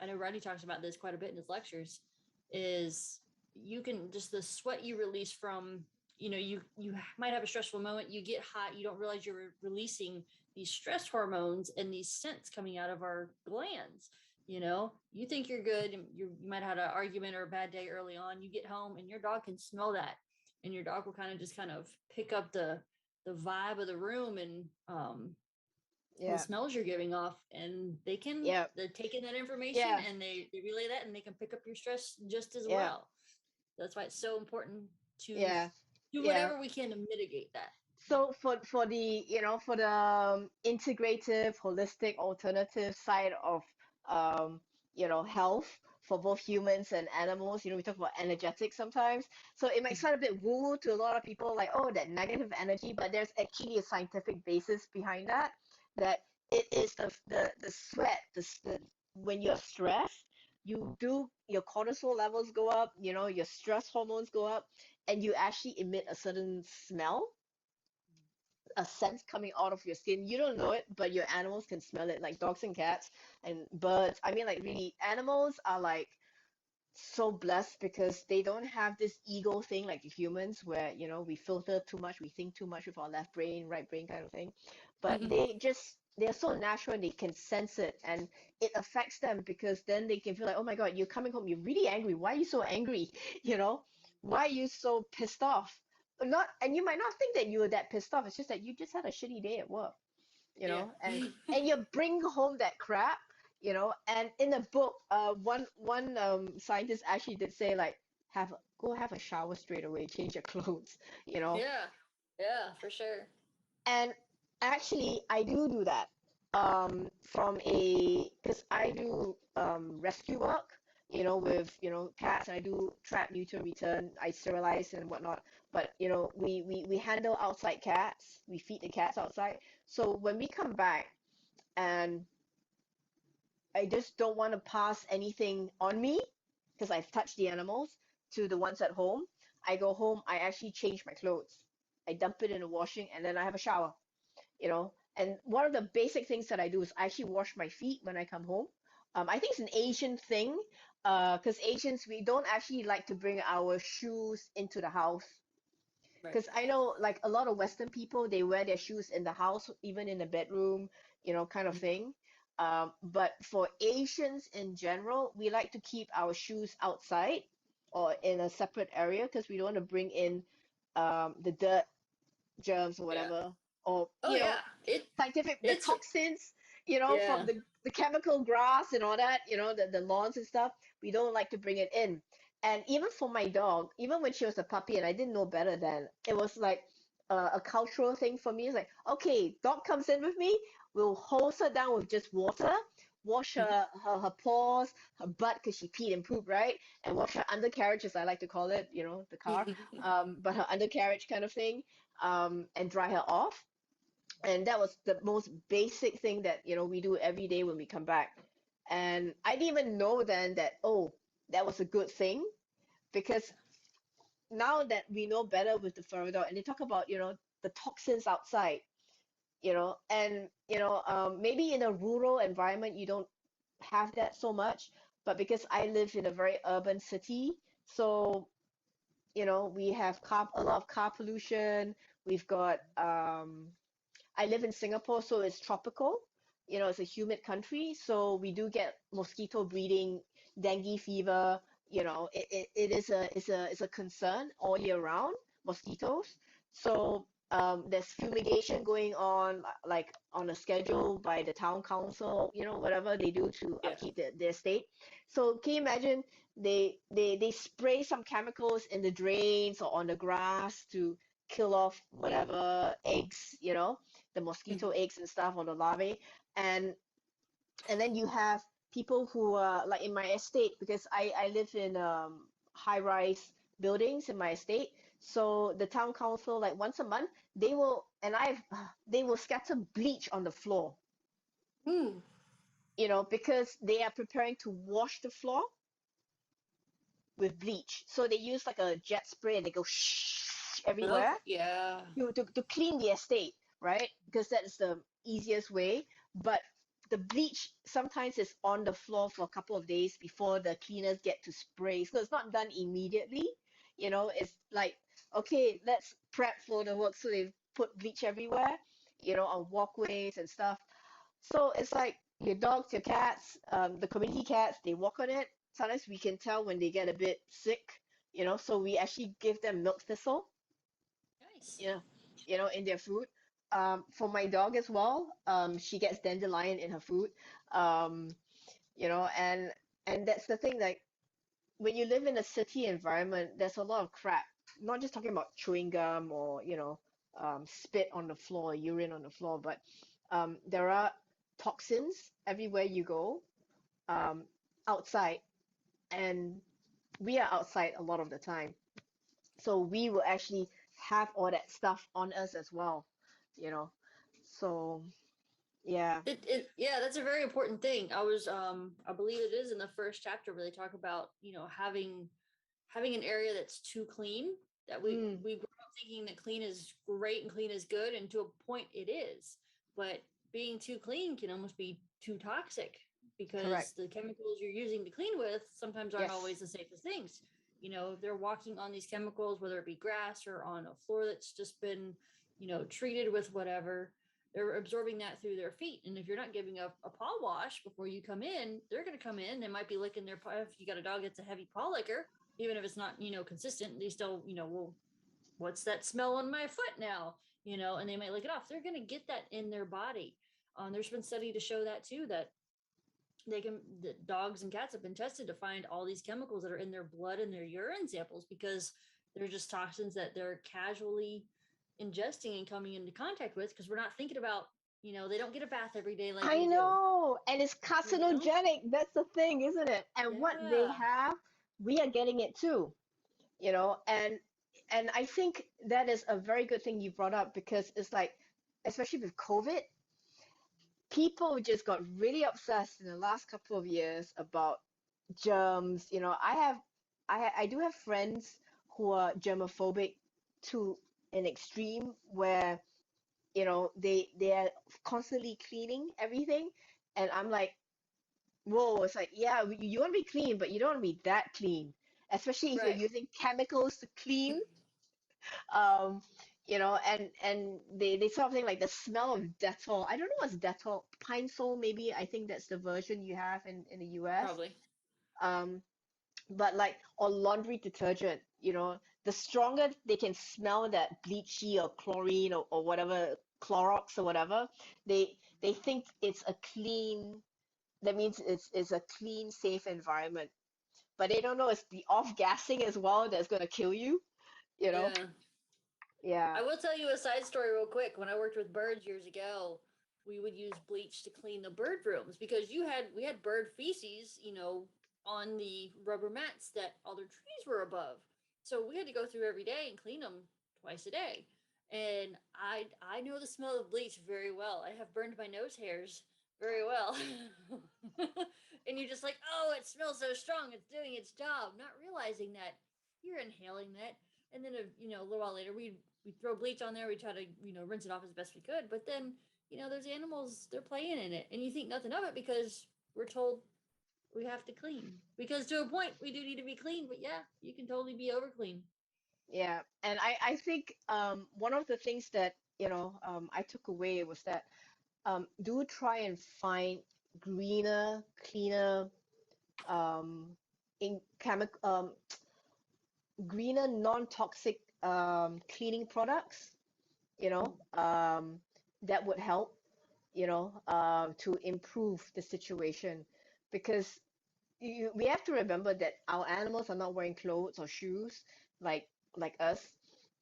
I know Rodney talks about this quite a bit in his lectures. Is you can just the sweat you release from, you might have a stressful moment, you get hot, you don't realize you're releasing these stress hormones and these scents coming out of our glands. You think you're good, and you might have had an argument or a bad day early on. You get home and your dog can smell that, and your dog will kind of pick up the vibe of the room and the yeah smells you're giving off, and yeah they're taking that information yeah and they relay that, and they can pick up your stress just as yeah well. That's why it's so important to yeah do yeah whatever we can to mitigate that. So for the integrative, holistic, alternative side of health for both humans and animals, we talk about energetics sometimes. So it might sound a bit woo-woo to a lot of people, like, oh, that negative energy, but there's actually a scientific basis behind that. That it is the sweat, when you're stressed, your cortisol levels go up, your stress hormones go up, and you actually emit a certain smell, a scent coming out of your skin. You don't know it, but your animals can smell it, like dogs and cats and birds. I mean, like, really, animals are like so blessed because they don't have this ego thing like humans where, we filter too much, we think too much with our left brain, right brain kind of thing. But Mhm. they're so natural and they can sense it, and it affects them because then they can feel like, oh my God, you're coming home, you're really angry. Why are you so angry? You know, why are you so pissed off? Not, and you might not think that you were that pissed off. It's just that you just had a shitty day at work, Yeah. and you bring home that crap, and in the book, one scientist actually did say, like, go have a shower straight away, change your clothes, you know Yeah. Yeah, for sure. and actually I do that, from a because I do rescue work. with, cats, and I do trap, neuter, return, I sterilize and whatnot. But, we handle outside cats. We feed the cats outside. So when we come back and I just don't want to pass anything on me because I've touched the animals to the ones at home. I go home, I actually change my clothes. I dump it in the washing and then I have a shower, And one of the basic things that I do is I actually wash my feet when I come home. I think it's an Asian thing, because Asians, we don't actually like to bring our shoes into the house. Right. Because I know, like a lot of Western people, they wear their shoes in the house, even in the bedroom, kind of thing. But for Asians in general, we like to keep our shoes outside or in a separate area because we don't want to bring in the dirt, germs, or Yeah. whatever, or Oh yeah. the It's toxins, from yeah. the chemical grass and all that, the lawns and stuff. We don't like to bring it in. And even for my dog, even when she was a puppy and I didn't know better then, it was like a cultural thing for me. It's like, okay, dog comes in with me, we'll hose her down with just water, wash her paws, her butt because she peed and pooped, right? And wash her undercarriage, as I like to call it, the car, but her undercarriage kind of thing, and dry her off. And that was the most basic thing that we do every day when we come back. And I didn't even know then that, oh, that was a good thing, because now that we know better with the fur dog, and they talk about the toxins outside, and maybe in a rural environment you don't have that so much, but because I live in a very urban city, so we have a lot of car pollution. We've got I live in Singapore, so it's tropical. It's a humid country, so we do get mosquito breeding, dengue fever. It is a concern all year round, mosquitoes. So there's fumigation going on, like on a schedule by the town council, whatever they do to Yeah. upkeep their state. So can you imagine they spray some chemicals in the drains or on the grass to kill off whatever eggs, the mosquito eggs and stuff, or the larvae. And then you have people who are like in my estate, because I live in high rise buildings in my estate. So the town council, like once a month, they will scatter bleach on the floor, Hmm. because they are preparing to wash the floor with bleach. So they use like a jet spray and they go shh Oh everywhere yeah. to clean the estate, right? Because that's the easiest way. But the bleach sometimes is on the floor for a couple of days before the cleaners get to spray. So it's not done immediately. It's like, okay, let's prep for the work. So they put bleach everywhere, on walkways and stuff. So it's like your dogs, your cats, the community cats, they walk on it. Sometimes we can tell when they get a bit sick, so we actually give them milk thistle, Nice. in their food. For my dog as well, she gets dandelion in her food. Um, and that's the thing, like when you live in a city environment, there's a lot of crap. Not just talking about chewing gum or, spit on the floor, urine on the floor, but there are toxins everywhere you go, um, outside, and we are outside a lot of the time. So we will actually have all that stuff on us as well, you know. So yeah. Yeah, that's a very important thing. I believe it is in the first chapter where they talk about, having an area that's too clean. That Mm, we grow up thinking that clean is great and clean is good, and to a point it is. But being too clean can almost be too toxic, because correct. the chemicals you're using to clean with sometimes aren't Yes. always the safest things. They're walking on these chemicals, whether it be grass or on a floor that's just been, treated with whatever. They're absorbing that through their feet. And if you're not giving a paw wash before you come in, they're going to come in. They might be licking their paw. If you got a dog that's a heavy paw licker, even if it's not, consistent, they still, well, what's that smell on my foot now? And they might lick it off. They're going to get that in their body. There's been study to show that too, that the dogs and cats have been tested to find all these chemicals that are in their blood and their urine samples, because they're just toxins that they're casually ingesting and coming into contact with, because we're not thinking about They don't get a bath every day like I we do. know, and it's You know? carcinogenic. That's the thing, isn't it? And what they Yeah. have, we are getting it too, and I think that is a very good thing you brought up because it's like, especially with COVID, people just got really obsessed in the last couple of years about germs. I do have friends who are germophobic to an extreme where, they are constantly cleaning everything, and I'm like, whoa, it's like, yeah, you want to be clean, but you don't want to be that clean, especially if you're Right. using chemicals to clean. Um, and they sort of think like the smell of Dettol. I don't know what's Dettol, Pine Sol maybe. I think that's the version you have in the US. Probably. Um, but like, or laundry detergent, the stronger they can smell that bleachy or chlorine or whatever, Clorox or whatever, they think it's a clean. That means it's a clean, safe environment. But they don't know it's the off-gassing as well that's gonna kill you, you know? Yeah. Yeah. I will tell you a side story real quick. When I worked with birds years ago, we would use bleach to clean the bird rooms because we had bird feces, on the rubber mats that all their trees were above. So we had to go through every day and clean them twice a day. And I know the smell of bleach very well. I have burned my nose hairs very well. And you're just like, oh, it smells so strong. It's doing its job, not realizing that you're inhaling that. And then, a little while later, we throw bleach on there. We try to, rinse it off as best we could. But then, those animals, they're playing in it. And you think nothing of it because we're told we have to clean. Because to a point, we do need to be clean. But yeah, you can totally be over clean. Yeah. And I think one of the things that, I took away was that do try and find greener, cleaner, um, in chemical, greener, non-toxic cleaning products, you know, um, that would help, to improve the situation. Because we have to remember that our animals are not wearing clothes or shoes like like us.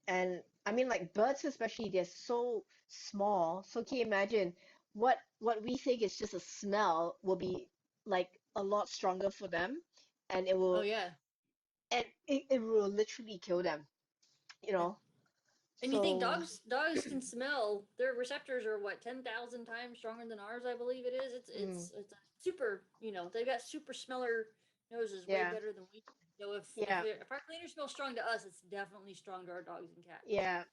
And I mean, like birds especially, they're so small. So can you imagine what we think is just a smell will be like a lot stronger for them, and Oh, yeah. it will literally kill them, you Yeah. know. And you think So dogs can smell? Their receptors are what 10,000 times stronger than ours, I believe it is. mm, It's a super. They've got super smeller noses, way yeah, better than we do. So yeah. if our cleaner smells strong to us, it's definitely strong to our dogs and cats. Yeah,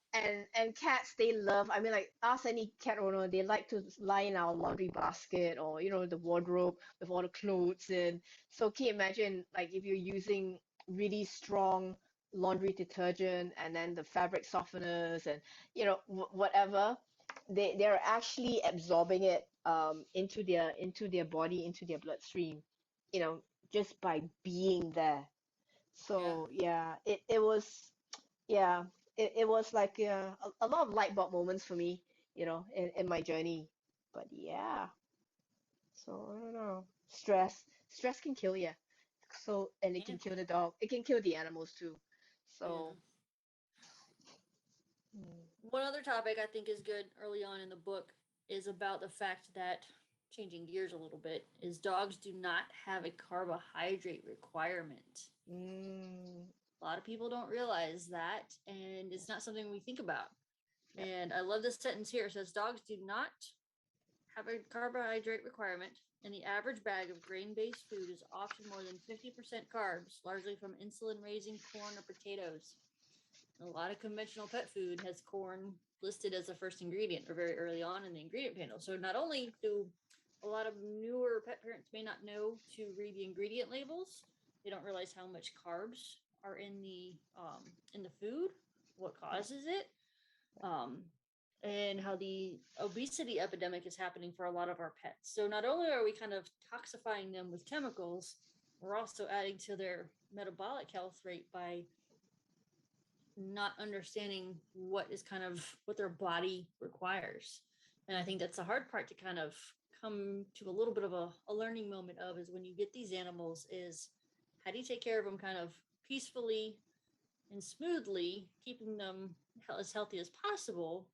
and cats, they love, I mean, like, ask any cat owner, they like to lie in our laundry basket, or the wardrobe with all the clothes in. So can you imagine, like, if you're using really strong laundry detergent and then the fabric softeners and whatever, they're actually absorbing it into their body, into their bloodstream, you know just by being there. Yeah. So yeah, it was, yeah, it was like, a lot of light bulb moments for me, in my journey. But yeah, so I don't know. Stress can kill you. So, and it can And kill the dog. It can kill the animals too. yeah. So, mm, One other topic I think is good early on in the book is about the fact that, changing gears a little bit, is dogs do not have a carbohydrate requirement. mm, A lot of people don't realize that, and it's not something we think about. yep, And I love this sentence here. It says dogs do not have a carbohydrate requirement, and the average bag of grain based food is often more than 50% carbs, largely from insulin raising corn or potatoes. A lot of conventional pet food has corn listed as the first ingredient or very early on in the ingredient panel. So not only do a lot of newer pet parents may not know to read the ingredient labels, they don't realize how much carbs are in the food, what yep, causes it, um, and how the obesity epidemic is happening for a lot of our pets. So not only are we kind of toxifying them with chemicals, we're also adding to their metabolic health rate by not understanding what their body requires. And I think that's the hard part to kind of come to a little bit of a learning moment of, is when you get these animals, is how do you take care of them kind of peacefully and smoothly, keeping them as healthy as possible,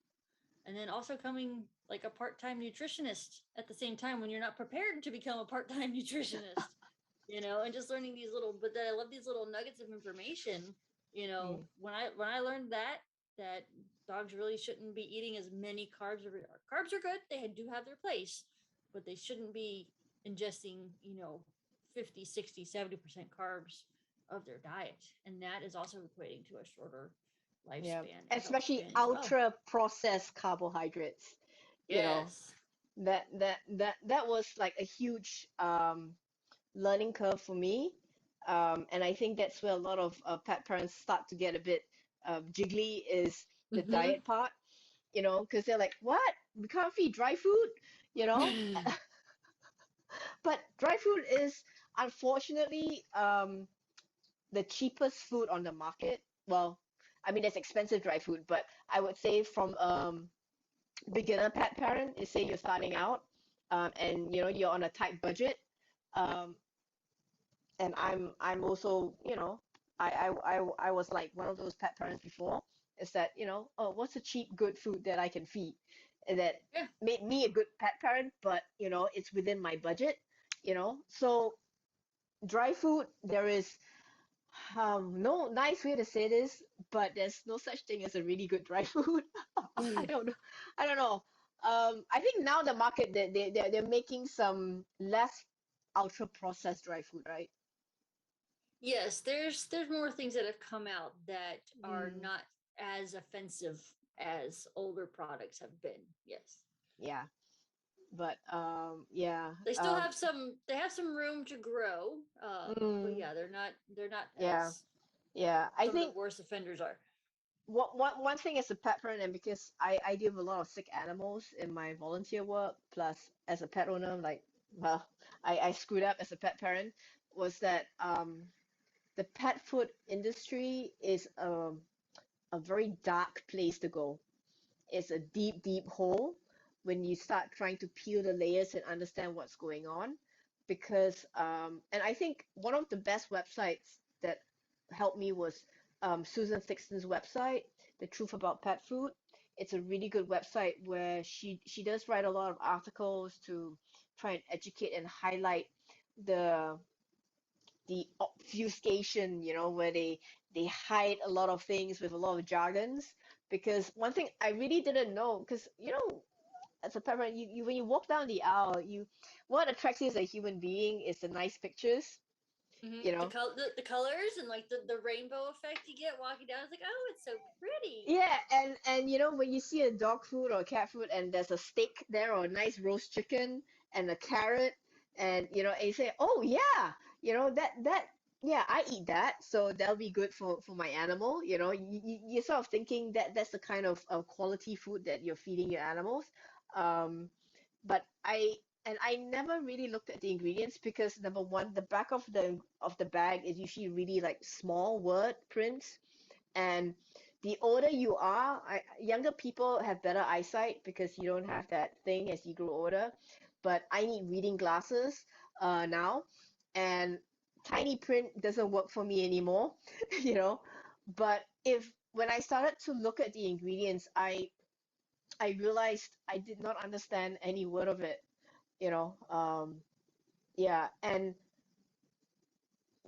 and then also coming like a part-time nutritionist at the same time when you're not prepared to become a part-time nutritionist, and just learning these little, but then I love these little nuggets of information. Mm. When I learned that dogs really shouldn't be eating as many carbs. Carbs are good; they do have their place, but they shouldn't be ingesting 50, 60, 70% carbs of their diet, and that is also equating to a shorter Yeah, lifespan and health especially span as well. ultra processed carbohydrates. You know, Yes. that was like a huge learning curve for me. And I think that's where a lot of pet parents start to get a bit jiggly is the Mm-hmm. diet part, because they're like, what? We can't feed dry food, you know? But dry food is unfortunately the cheapest food on the market. Well, I mean, there's expensive dry food, but I would say from beginner pet parent, is say you're starting out, and you're on a tight budget. Um, and I'm also, I was like one of those pet parents before, is that, oh, what's a cheap good food that I can feed, and that Yeah. made me a good pet parent, but it's within my budget. So dry food, there is no nice way to say this, but there's no such thing as a really good dry food. I don't know. I don't know. I think now the market, they're making some less ultra processed dry food, right? Yes, there's more things that have come out that are Mm, not as offensive as older products have been. Yes. yeah, but yeah, They have some room to grow. But mm, yeah, they're not yeah, as yeah. I some of the think worst offenders are. one thing as a pet parent, and because I deal with a lot of sick animals in my volunteer work, plus as a pet owner, like, well, I screwed up as a pet parent, was that the pet food industry is a very dark place to go. It's a deep, deep hole when you start trying to peel the layers and understand what's going on. Because, and I think one of the best websites that helped me was Susan Thixton's website, The Truth About Pet Food. It's a really good website where she does write a lot of articles to try and educate and highlight the the obfuscation, where they hide a lot of things with a lot of jargons. Because one thing I really didn't know, because as a parent, you when you walk down the aisle, what attracts you as a human being is the nice pictures, you The know. the colors and like the rainbow effect you get walking down. It's like, oh, it's so pretty. Yeah, and when you see a dog food or cat food and there's a steak there or a nice roast chicken and a carrot, and you say, oh yeah, that yeah, I eat that, so that'll be good for my animal. You're sort of thinking that that's the kind of quality food that you're feeding your animals. Um, but I never really looked at the ingredients because number one, the back of the bag is usually really like small word prints, and the older you are, younger people have better eyesight because you don't have that thing as you grow older. But I need reading glasses now, and tiny print doesn't work for me anymore, you know. But if when I started to look at the ingredients, I realized I did not understand any word of it, you know. Yeah, and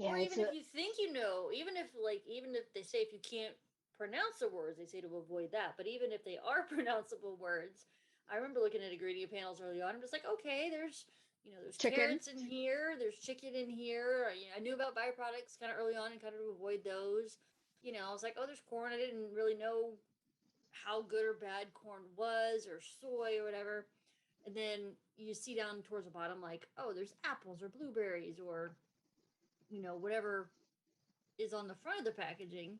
Or yeah, it's even a if you think even if they say if you can't pronounce the words, they say to avoid that. But even if they are pronounceable words, I remember looking at ingredient panels early on. I'm just like, okay, there's chicken. carrots in here, there's chicken in here. I knew about byproducts kind of early on and kind of to avoid those. I was like, oh, there's corn. I didn't really know how good or bad corn was or soy or whatever. And then you see down towards the bottom, like, oh, there's apples or blueberries or whatever is on the front of the packaging,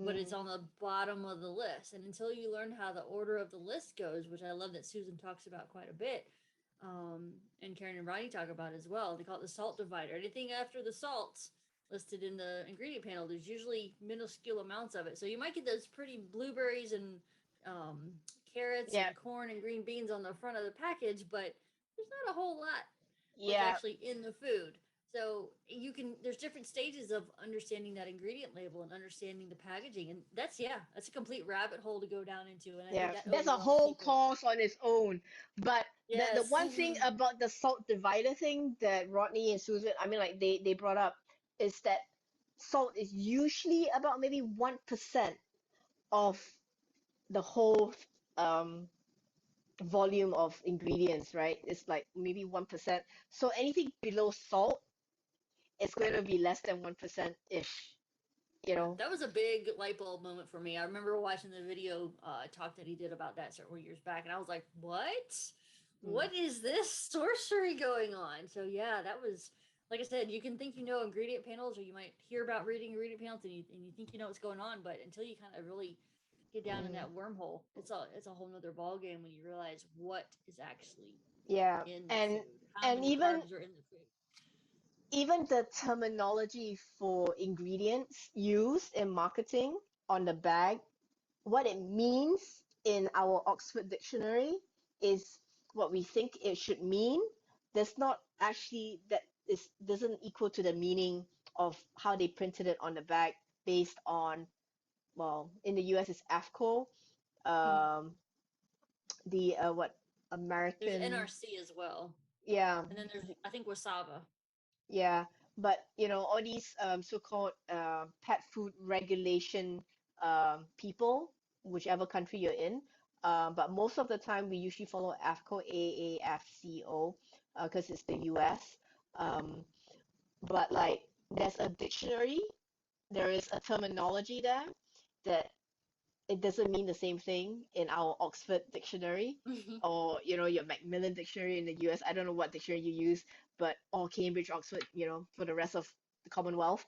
but it's Mm, on the bottom of the list. And until you learn how the order of the list goes, which I love that Susan talks about quite a bit, and Karen and Rodney talk about as well, they call it the salt divider. Anything after the salts listed in the ingredient panel, there's usually minuscule amounts of it. So you might get those pretty blueberries and um, carrots yeah, and corn and green beans on the front of the package, but there's not a whole lot what's yeah. actually in the food. So there's different stages of understanding that ingredient label and understanding the packaging. And that's a complete rabbit hole to go down into. And I think Yeah, that that's a overwhelms whole people. course on its own. But the Yes. one thing about the salt divider thing that Rodney and Susan, I mean, like they brought up, is that salt is usually about maybe 1% of the whole um volume of ingredients, right? It's like maybe 1%. So anything below salt is going to be less than 1% ish, you Yeah, know? that was a big light bulb moment for me. I remember watching the video talk that he did about that several years back, and I was like, "What? Mm. What is this sorcery going on?" So yeah, that was like I said. You can think you know ingredient panels, or you might hear about reading ingredient panels, and you think you know what's going on, but until you kind of really get down in Mm. that wormhole, it's a whole nother ball game when you realize what is actually Yeah, in the and food, how and many even carbs are in the food. even the terminology for ingredients used in marketing on the bag, what it means in our Oxford Dictionary is what we think it should mean. Does not actually that is doesn't equal to the meaning of how they printed it on the bag based on, well, in the US it's AFCO, Mhm. um, the what There's American, NRC as well, yeah, and then there's I think wasaba. yeah, but all these so-called pet food regulation people, whichever country you're in, but most of the time we usually follow AFCO, AAFCO, because it's the US. Um, but like there's a dictionary, there is a terminology there that it doesn't mean the same thing in our Oxford dictionary or your Macmillan dictionary in the US. I don't know what dictionary you use, but or Cambridge, Oxford, for the rest of the Commonwealth.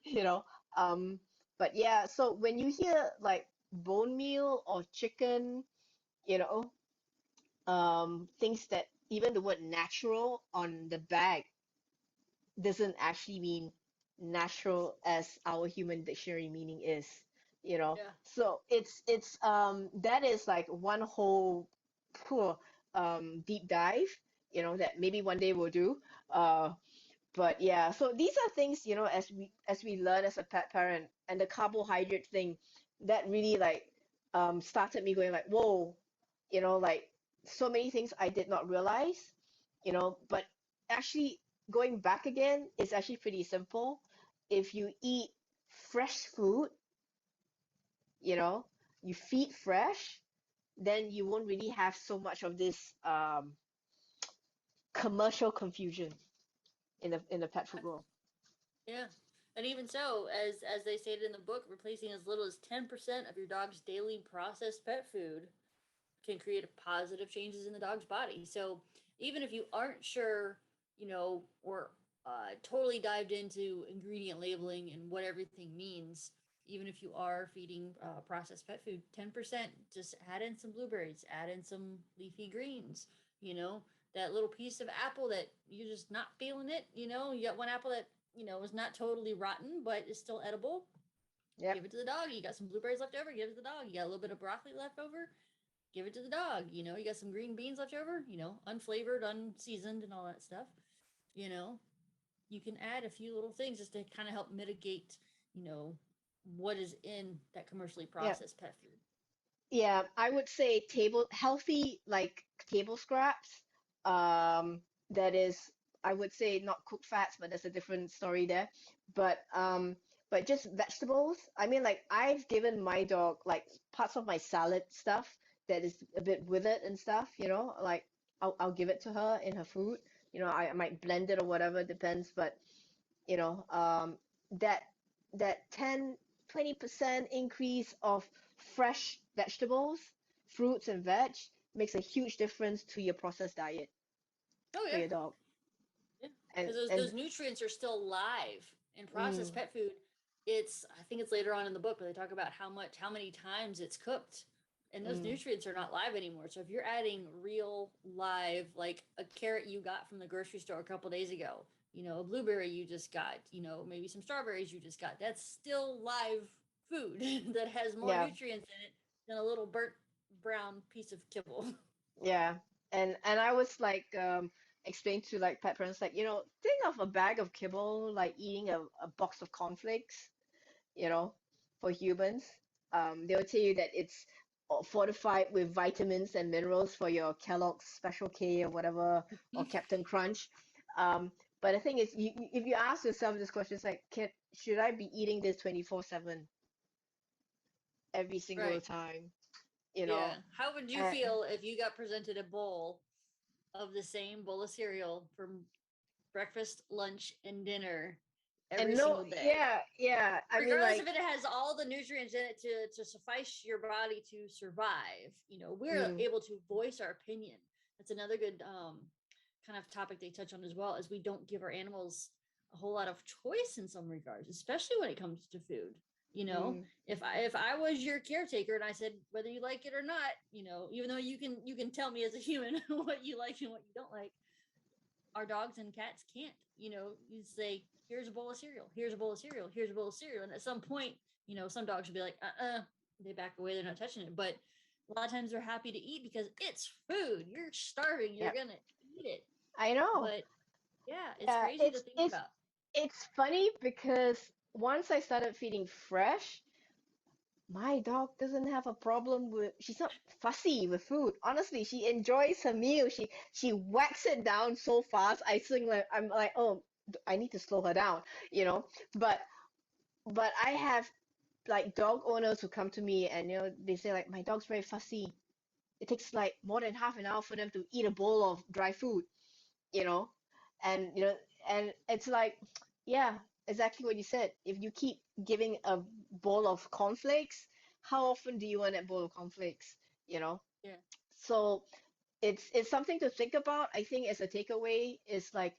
you know. Um, but yeah, so when you hear like bone meal or chicken, you know, things that even the word natural on the bag doesn't actually mean natural as our human dictionary meaning is. Yeah. So it's that is like one whole poor deep dive, that maybe one day we'll do. Uh but yeah, so these are things, as we learn as a pet parent, and the carbohydrate thing that really like started me going like, whoa, like so many things I did not realize, but actually going back again is actually pretty simple. If you eat fresh food, you know, you feed fresh, then you won't really have so much of this commercial confusion in the pet food world. Yeah. And even so, as they stated in the book, replacing as little as 10% of your dog's daily processed pet food can create positive changes in the dog's body. So even if you aren't sure, or totally dived into ingredient labeling and what everything means, even if you are feeding processed pet food, 10%, just add in some blueberries, add in some leafy greens, that little piece of apple that you're just not feeling it, you got one apple that, is not totally rotten, but is still edible. Yep. Give it to the dog. You got some blueberries left over, give it to the dog. You got a little bit of broccoli left over, give it to the dog. You got some green beans left over, unflavored, unseasoned, and all that stuff. You know, you can add a few little things just to kind of help mitigate, you know, what is in that commercially Yep. processed pet food. Yeah, I would say healthy like table scraps. That is, I would say not cooked fats, but that's a different story there. But just vegetables. I mean, like I've given my dog like parts of my salad stuff that is a bit withered and stuff. Like I'll give it to her in her food. I might blend it or whatever, depends. But you know, um, that that 10-20% increase of fresh vegetables, fruits and veg makes a huge difference to your processed diet Oh for yeah, your dog. yeah, And because those and those nutrients are still live in mm, processed pet food. I think it's later on in the book, but they talk about how many times it's cooked, and those mm, nutrients are not live anymore. So if you're adding real live, like a carrot you got from the grocery store a couple days ago, a blueberry you just got, maybe some strawberries you just got, that's still live food that has more yeah, nutrients in it than a little burnt brown piece of kibble. yeah. And I was like, explain to like pet parents, like, think of a bag of kibble like eating a box of cornflakes, you know, for humans. They'll tell you that it's fortified with vitamins and minerals for your Kellogg's Special K or whatever, or Captain Crunch. Um, but the thing is, if you ask yourself this question, it's like, should I be eating this 24/7 every single Right. time? Yeah. How would you Uh, feel if you got presented a bowl of the same bowl of cereal for breakfast, lunch, and dinner every and no, single day? yeah. I mean, Regardless like, if it has all the nutrients in it to suffice your body to survive, we're mm, able to voice our opinion. That's another good kind of topic they touch on as well, is we don't give our animals a whole lot of choice in some regards, especially when it comes to food. mm, If I was your caretaker and I said whether you like it or not, even though you can tell me as a human what you like and what you don't like, our dogs and cats can't. You say, here's a bowl of cereal, here's a bowl of cereal, here's a bowl of cereal. And at some point, some dogs will be like, they back away, they're not touching it. But a lot of times they're happy to eat because it's food. You're starving, you're yep, gonna eat it. I know. But yeah, it's Yeah, crazy to think about. it's funny because once I started feeding fresh, my dog doesn't have a problem with, she's not fussy with food. Honestly, she enjoys her meal. She whacks it down so fast. I'm like, oh, I need to slow her down, you know. But I have like dog owners who come to me and they say like my dog's very fussy. It takes like more than half an hour for them to eat a bowl of dry food, you know. And and it's like, yeah, exactly what you said. If you keep giving a bowl of cornflakes, how often do you want that bowl of cornflakes, you know? Yeah. So it's something to think about. I think as a takeaway is like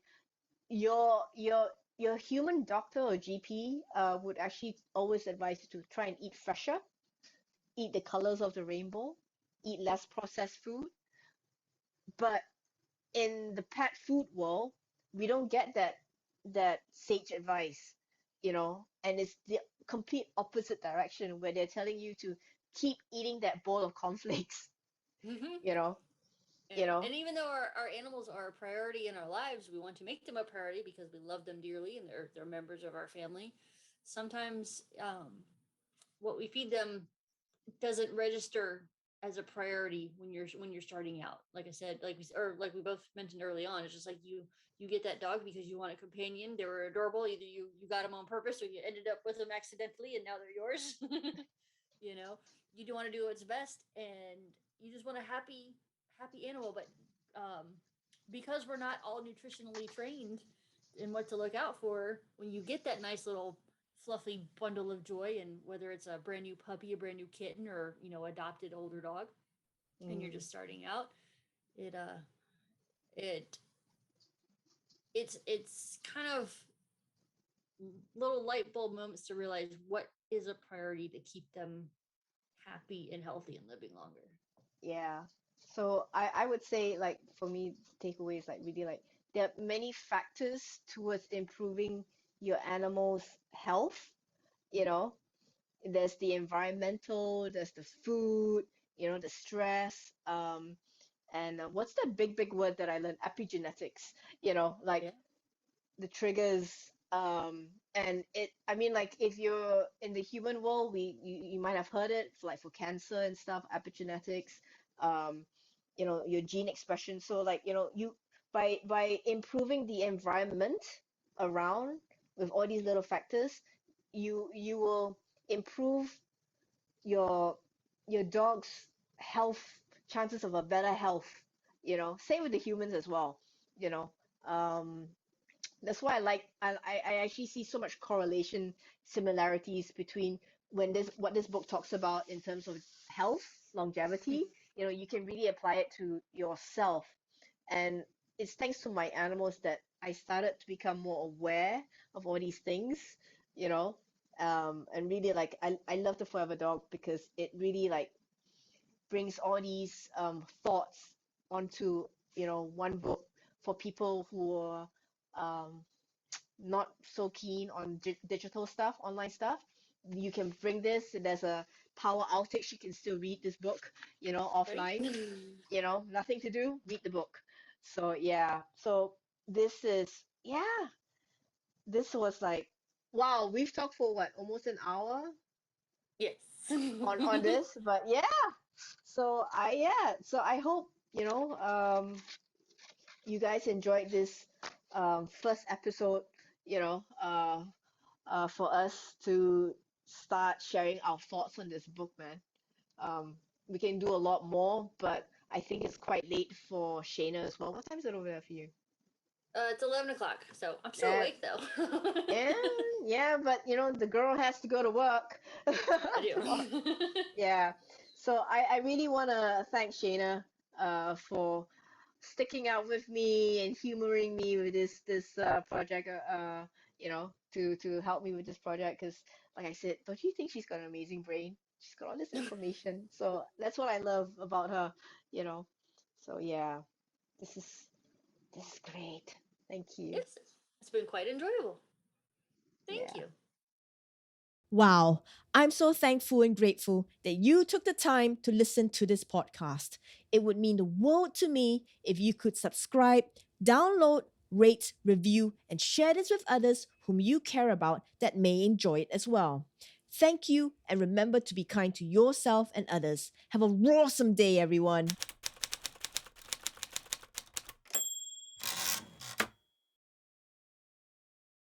your your your human doctor or GP would actually always advise you to try and eat fresher, eat the colors of the rainbow, eat less processed food. But in the pet food world, we don't get that sage advice, and it's the complete opposite direction where they're telling you to keep eating that bowl of cornflakes, Mm-hmm. you know, you Yeah. know. And even though our animals are a priority in our lives, we want to make them a priority because we love them dearly and they're members of our family. Sometimes what we feed them doesn't register as a priority when you're starting out. Like I said, like we both mentioned early on, it's just like you get that dog because you want a companion. They were adorable. Either you got them on purpose or you ended up with them accidentally and now they're yours. you know, you do want to do what's best and you just want a happy animal. But because we're not all nutritionally trained in what to look out for, when you get that nice little fluffy bundle of joy, and whether it's a brand new puppy, a brand new kitten, or adopted older dog, and you're Mm, just starting out, it it it's kind of little light bulb moments to realize what is a priority to keep them happy and healthy and living longer. yeah. So I would say, like, for me, takeaways like really like there are many factors towards improving your animal's health, you know. There's the environmental, there's the food, the stress, and what's that big word that I learned? Epigenetics, like Yeah. the triggers. And I mean, like if you're in the human world, you might have heard it, like for cancer and stuff, epigenetics, um, your gene expression. So like, you by improving the environment around with all these little factors, you will improve your dog's health, chances of a better health, same with the humans as well, you know. Um, that's why I actually see so much correlation, similarities between what this book talks about in terms of health, longevity. You can really apply it to yourself. And it's thanks to my animals that I started to become more aware of all these things, you know. And really, like, I love the Forever Dog because it really like brings all these thoughts onto, one book for people who are um, not so keen on digital stuff, online stuff. You can bring this. There's a power outage. You can still read this book, Right. offline. Nothing to do, read the book. So yeah, so this is yeah, this was like wow, we've talked for what, almost an hour Yes. on this, but yeah. So I hope, you guys enjoyed this first episode, you know, for us to start sharing our thoughts on this book, man. We can do a lot more, but I think it's quite late for Shayna as well. What time is it over there for you? It's 11 o'clock, so I'm still Yeah, awake though. yeah, yeah, but the girl has to go to work I tomorrow. do. Yeah. So I really want to thank Shayna for sticking out with me and humoring me with this project to help me with this project because like I said, don't you think she's got an amazing brain? She's got all this information. So that's what I love about her, you know. So yeah, this is this is great. Thank you. Yes, it's been quite enjoyable. Thank Yeah. you. Wow, I'm so thankful and grateful that you took the time to listen to this podcast. It would mean the world to me if you could subscribe, download, rate, review, and share this with others whom you care about that may enjoy it as well. Thank you, and remember to be kind to yourself and others. Have a awesome day, everyone.